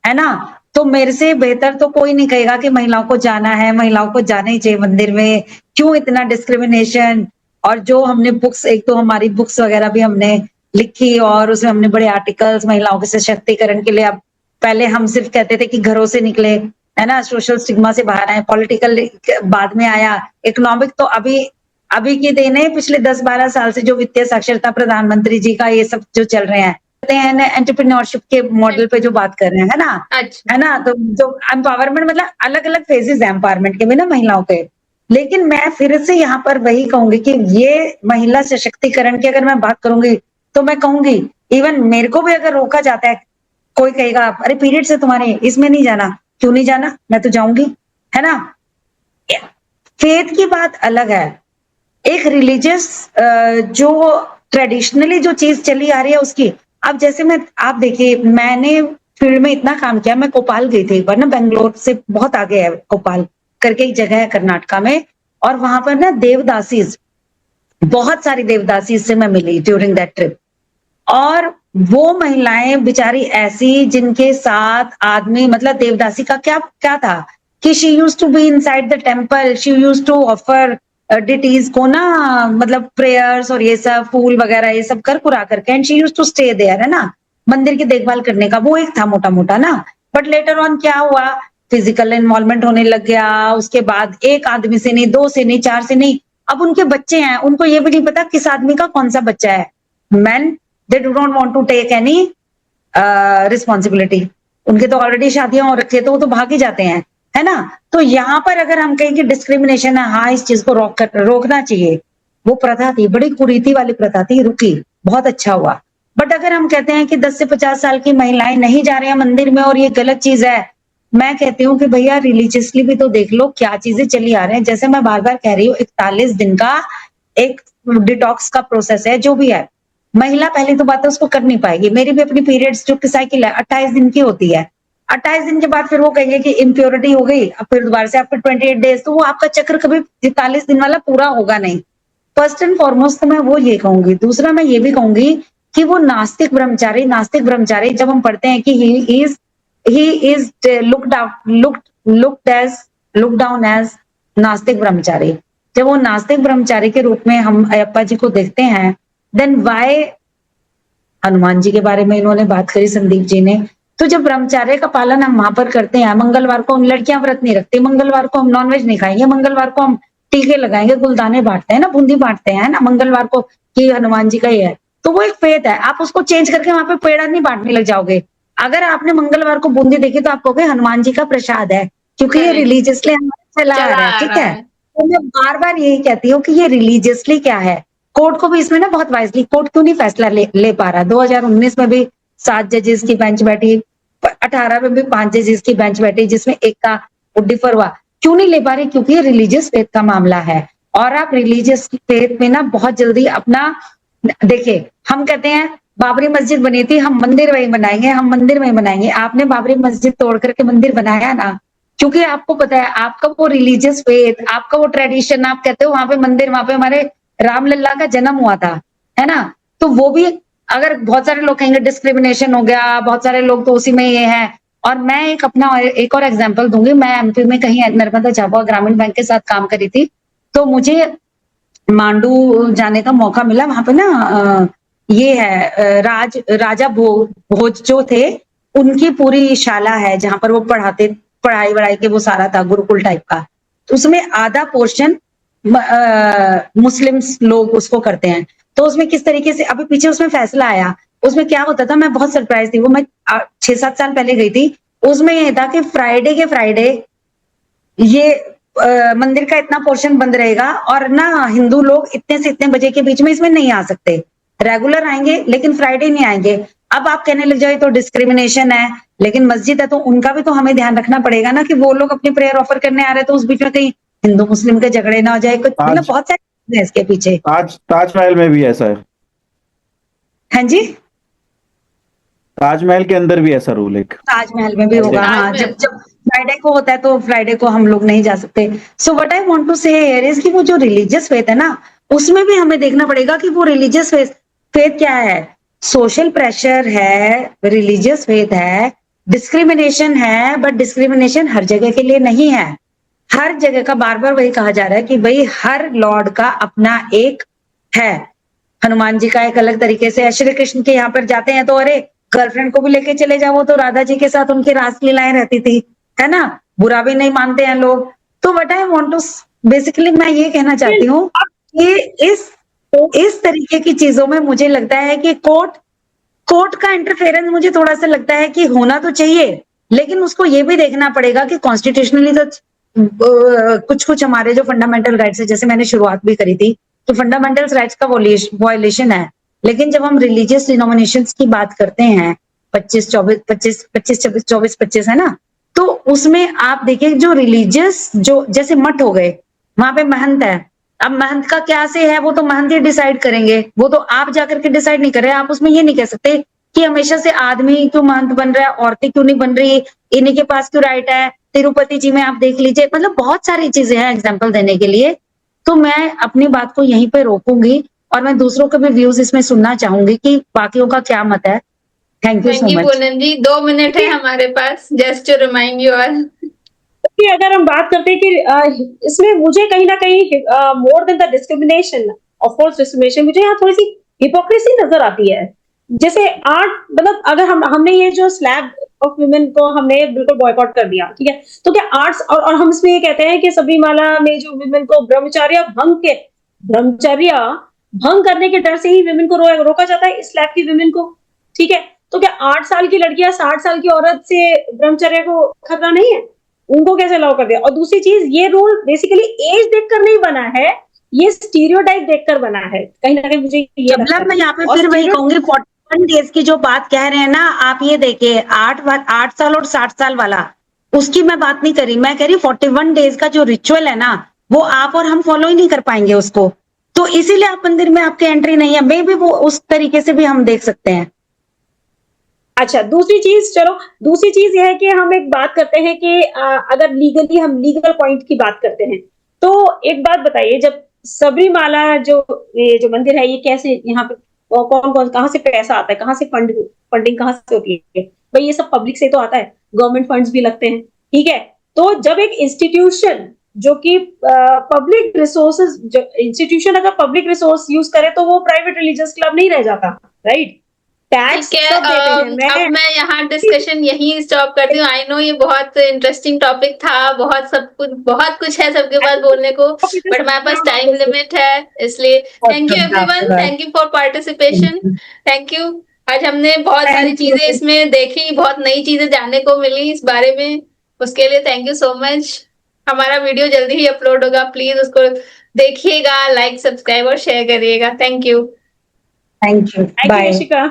है ना। तो मेरे से बेहतर तो कोई नहीं कहेगा कि महिलाओं को जाना है, महिलाओं को जाना ही चाहिए मंदिर में, क्यों इतना डिस्क्रिमिनेशन। और जो हमने बुक्स, एक तो हमारी बुक्स वगैरह भी हमने लिखी और उसमें हमने बड़े आर्टिकल्स महिलाओं के सशक्तिकरण के लिए। अब पहले हम सिर्फ कहते थे कि घरों से निकले, है ना, सोशल स्टिग्मा से बाहर आए, पॉलिटिकल बाद में आया, इकोनॉमिक तो अभी की देन है, पिछले 10-12 साल से जो वित्तीय साक्षरता प्रधानमंत्री जी का ये सब जो चल रहे हैं एंटरप्रेन्योरशिप के मॉडल पे जो बात कर रहे हैं, है ना, अच्छा, है ना। तो जो एम्पावरमेंट, मतलब अलग अलग फेजेस है एम्पावरमेंट के भी ना महिलाओं के। लेकिन मैं फिर से यहाँ पर वही कहूंगी कि ये महिला सशक्तिकरण की अगर मैं बात करूंगी तो मैं कहूंगी इवन मेरे को भी अगर रोका जाता है, कोई कहेगा अरे पीरियड से तुम्हारे इसमें नहीं जाना, क्यों नहीं जाना, मैं तो जाऊंगी, है ना। फेथ की बात अलग है, एक रिलीजियस जो ट्रेडिशनली जो चीज चली आ रही है उसकी। अब जैसे आप देखिए, मैंने फील्ड में इतना काम किया, मैं कोपाल गई थी एक बार ना, बेंगलोर से बहुत आगे है कोपाल करके एक जगह है कर्नाटका में, और वहां पर ना देवदासीज, बहुत सारी देवदासीज से मैं मिली ड्यूरिंग दैट ट्रिप। और वो महिलाएं बेचारी ऐसी जिनके साथ आदमी, मतलब देवदासी का क्या क्या था कि she used to be inside the temple, she used to offer deities को ना, मतलब प्रेयर्स और ये सब फूल वगैरह ये सब कर कुरा करके, and she used to stay there, है ना, मंदिर की देखभाल करने का वो एक था मोटा मोटा ना। बट लेटर ऑन क्या हुआ, फिजिकल इन्वॉल्वमेंट होने लग गया, उसके बाद एक आदमी से नहीं, 2 से नहीं, 4 से नहीं, अब उनके बच्चे हैं, उनको ये भी नहीं पता किस आदमी का कौन सा बच्चा है। Man they do not want to take any responsibility, उनके तो ऑलरेडी शादियां हो रखी है, तो वो तो भाग ही जाते हैं, है है ना। तो यहाँ पर अगर हम कहें कि डिस्क्रिमिनेशन है, हाँ इस चीज को रोकना चाहिए, वो प्रथा थी, बड़ी कुरीति वाली प्रथा थी, रुकी, बहुत अच्छा हुआ। बट अगर हम कहते हैं कि 10 से 50 साल की महिलाएं नहीं जा रहे हैं मंदिर में और ये गलत चीज है, मैं कहती हूँ कि भैया रिलीजियसली भी तो देख लो क्या चीजें चली आ रहे हैं। जैसे मैं बार बार कह रही हूँ, 41 दिन का एक डिटॉक्स का प्रोसेस है, जो भी है, महिला पहली तो बात है उसको कर नहीं पाएगी। मेरी भी अपनी पीरियड्स जो साइकिल है 28 दिन की होती है, 28 दिन के बाद फिर वो कहेंगे कि इम्प्योरिटी हो गई, अब फिर दोबारा से आफ्टर 28 डेज, तो वो आपका चक्र कभी 43 दिन वाला पूरा होगा नहीं। फर्स्ट एंड फॉरमोस्ट तो मैं वो ये कहूंगी। दूसरा मैं ये भी कहूंगी कि वो नास्तिक ब्रह्मचारी जब हम पढ़ते हैं कि he is looked down as नास्तिक ब्रह्मचारी, जब वो नास्तिक ब्रह्मचारी के रूप में हम अयप्पा जी को देखते हैं, देन वाई हनुमान जी के बारे में इन्होंने बात करी संदीप जी ने, तो जब ब्रह्मचर्य का पालन हम वहां पर करते हैं, मंगलवार को हम लड़कियां व्रत नहीं रखती, मंगलवार को हम नॉनवेज नहीं खाएंगे, मंगलवार को हम टीके लगाएंगे, गुलदाने बांटते हैं ना, बूंदी बांटते हैं ना मंगलवार को, कि हनुमान जी का ही है, तो वो एक फेथ है। आप उसको चेंज करके वहां पे पेड़ा नहीं बांटने लग जाओगे। अगर आपने मंगलवार को बूंदी देखी तो आप कहोगे हनुमान जी का प्रसाद है, क्योंकि ये रिलीजियसली हमारा चला आ रहा है, ठीक है। तो मैं बार बार यही कहती हूँ कि ये रिलीजियसली क्या है। कोर्ट को भी इसमें ना बहुत वाइजली, कोर्ट क्यों नहीं फैसला ले पा रहा। 2019 में भी 7 जजेस की बेंच बैठी, 18 में भी 5 जजेस की बेंच बैठी, जिसमें एक का डिफर हुआ, क्यों नहीं ले पा रही? क्योंकि ये रिलीजियस फेथ का मामला है, और आप रिलीजियस फेथ में ना बहुत जल्दी अपना, देखिए हम कहते हैं बाबरी मस्जिद बनी थी, हम मंदिर वही बनाएंगे, हम मंदिर वही बनाएंगे। आपने बाबरी मस्जिद तोड़ करके मंदिर बनाया ना, क्योंकि आपको पता है आपका वो रिलीजियस फेथ, आपका वो ट्रेडिशन, आप कहते हो वहां पे मंदिर, वहां पे हमारे रामलला का जन्म हुआ था, है ना। तो वो भी, अगर बहुत सारे लोग कहेंगे डिस्क्रिमिनेशन हो गया, बहुत सारे लोग तो उसी में ये है। और मैं एक अपना एक और एग्जांपल दूंगी। मैं एमपी में कहीं नर्मदा झाबुआ ग्रामीण बैंक के साथ काम करी थी, तो मुझे मांडू जाने का मौका मिला। वहां पे ना ये है राजा भोज जो थे, उनकी पूरी शाला है जहां पर वो पढ़ाते, पढ़ाई वढ़ाई के वो सारा था गुरुकुल टाइप का। तो उसमें आधा पोर्शन मुस्लिम्स लोग उसको करते हैं। तो उसमें किस तरीके से अभी पीछे उसमें फैसला आया, उसमें क्या होता था, मैं बहुत सरप्राइज थी। वो मैं 6-7 साल पहले गई थी। उसमें ये था कि फ्राइडे के फ्राइडे ये मंदिर का इतना पोर्शन बंद रहेगा, और ना हिंदू लोग इतने से इतने बजे के बीच में इसमें नहीं आ सकते। रेगुलर आएंगे लेकिन फ्राइडे नहीं आएंगे। अब आप कहने लग जाए तो डिस्क्रिमिनेशन है, लेकिन मस्जिद है तो उनका भी तो हमें ध्यान रखना पड़ेगा ना, कि वो लोग अपनी प्रेयर ऑफर करने आ रहे हैं, तो उस बीच में कहीं हिंदू मुस्लिम के झगड़े ना हो जाए कुछ, मतलब बहुत सारी चीजें हैं इसके पीछे। ताजमहल में भी ऐसा है। हाँ जी, ताजमहल के अंदर भी ऐसा रूल है। ताजमहल में भी होगा, हाँ। जब जब फ्राइडे को होता है तो फ्राइडे को हम लोग नहीं जा सकते। So what I want to say here is कि वो जो रिलीजियस फेथ है ना, उसमें भी हमें देखना पड़ेगा कि वो रिलीजियस फेथ क्या है। सोशल प्रेशर है, रिलीजियस फेथ है, डिस्क्रिमिनेशन है, बट डिस्क्रिमिनेशन हर जगह के लिए नहीं है। हर जगह का बार बार वही कहा जा रहा है कि भाई हर लॉर्ड का अपना एक है। हनुमान जी का एक अलग तरीके से है, श्री कृष्ण के यहाँ पर जाते हैं तो अरे गर्लफ्रेंड को भी लेके चले जाओ, वो तो राधा जी के साथ उनकी रासलीलाएं रहती थी, है ना। बुरा भी नहीं मानते हैं लोग। तो what I want to basically मैं ये कहना चाहती हूँ कि इस तरीके की चीजों में मुझे लगता है कि कोर्ट का इंटरफेरेंस मुझे थोड़ा सा लगता है कि होना तो चाहिए, लेकिन उसको ये भी देखना पड़ेगा कि कॉन्स्टिट्यूशनली तो कुछ हमारे जो फंडामेंटल राइट्स है, जैसे मैंने शुरुआत भी करी थी, तो फंडामेंटल राइट्स का वॉयलेशन है। लेकिन जब हम रिलीजियस डिनोमिनेशंस की बात करते हैं, 25-24 है ना, तो उसमें आप देखिए जो रिलीजियस, जो जैसे मठ हो गए, वहां पे महंत है। अब महंत का क्या से है, वो तो महंत ही डिसाइड करेंगे, वो तो आप जाकर के डिसाइड नहीं कर रहे। आप उसमें ये नहीं कह सकते कि हमेशा से आदमी क्यों महंत बन रहा है, औरतें क्यों नहीं बन रही, इन्हीं के पास क्यों राइट है। तिरुपति जी में आप देख लीजिए, मतलब बहुत सारी चीजें हैं एग्जाम्पल देने के लिए। तो मैं अपनी बात को यहीं पे रोकूंगी, और मैं दूसरों के भी व्यूज इसमें सुनना चाहूंगी कि बाकियों का क्या मत है। Thank you so much. Poonam ji, 2 minute है हमारे पास, just to remind you all. कि अगर हम बात करते हैं कि इसमें मुझे कहीं ना कहीं more than the discrimination, of course discrimination, मुझे यहाँ थोड़ी सी हिपोक्रेसी नजर आती है। जैसे आर्ट, मतलब अगर हमने ये जो स्लैब ऑफ वुमेन को हमने बिल्कुल बॉयकॉट कर दिया, ठीक है, तो क्या आर्ट्स, और हम इसमें ये कहते हैं कि सबरीमाला में जो वुमेन को ब्रह्मचर्य भंग करने के डर से ही वुमेन को रोका जाता है, इस स्लैब की वुमेन को, ठीक है। तो क्या 8 साल की लड़कियां 60 साल की औरत से ब्रह्मचर्य को खतरा नहीं है? उनको कैसे अलाउ कर दिया। और दूसरी चीज, ये रूल बेसिकली एज देखकर नहीं बना है, ये स्टीरियोटाइप देखकर बना है, कहीं ना कहीं मुझे ये लगता मतलब है। मैं यहाँ पे और फिर वही स्टीरियो कहूंगी 41 डेज की जो बात कह रहे हैं ना, आप ये देखिए 8 साल और 60 साल वाला, उसकी मैं बात नहीं कर रही, मैं कह रही 41 डेज का जो रिचुअल है ना, वो आप और हम फॉलो ही नहीं कर पाएंगे उसको, तो इसीलिए आप मंदिर में आपके एंट्री नहीं है। मे भी वो उस तरीके से भी हम देख सकते हैं। अच्छा, दूसरी चीज, चलो दूसरी चीज यह है कि हम एक बात करते हैं कि अगर लीगली हम लीगल पॉइंट की बात करते हैं, तो एक बात बताइए, जब सबरीमाला जो ये जो मंदिर है, ये कैसे यहाँ पे कौन कौन कहाँ से पैसा आता है, कहाँ से फंडिंग कहाँ से होती है? भाई ये सब पब्लिक से तो आता है, गवर्नमेंट फंड्स भी लगते हैं, ठीक है। तो जब एक इंस्टीट्यूशन जो कि पब्लिक रिसोर्सेज, जो इंस्टीट्यूशन अगर पब्लिक रिसोर्स यूज करे तो वो प्राइवेट रिलीजियस क्लब नहीं रह जाता, राइट? टैक्स ठीक है, सब देते हैं। अब मैं मैं यहाँ डिस्कशन यही स्टॉप करती हूँ। आई नो ये बहुत इंटरेस्टिंग टॉपिक था, बहुत कुछ है सबके पास बोलने को, बट हमारे पास टाइम लिमिट है, इसलिए thank you everyone, thank you for participation, thank you. आज हमने बहुत सारी थैंक चीजें यू। इसमें देखी, बहुत नई चीजें जानने को मिली इस बारे में, उसके लिए थैंक यू सो मच। हमारा वीडियो जल्दी ही अपलोड होगा, प्लीज उसको देखिएगा, लाइक सब्सक्राइब और शेयर करिएगा। Thank you. Thank you, thank you bye. Yashika.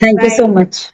Thank you bye. So much.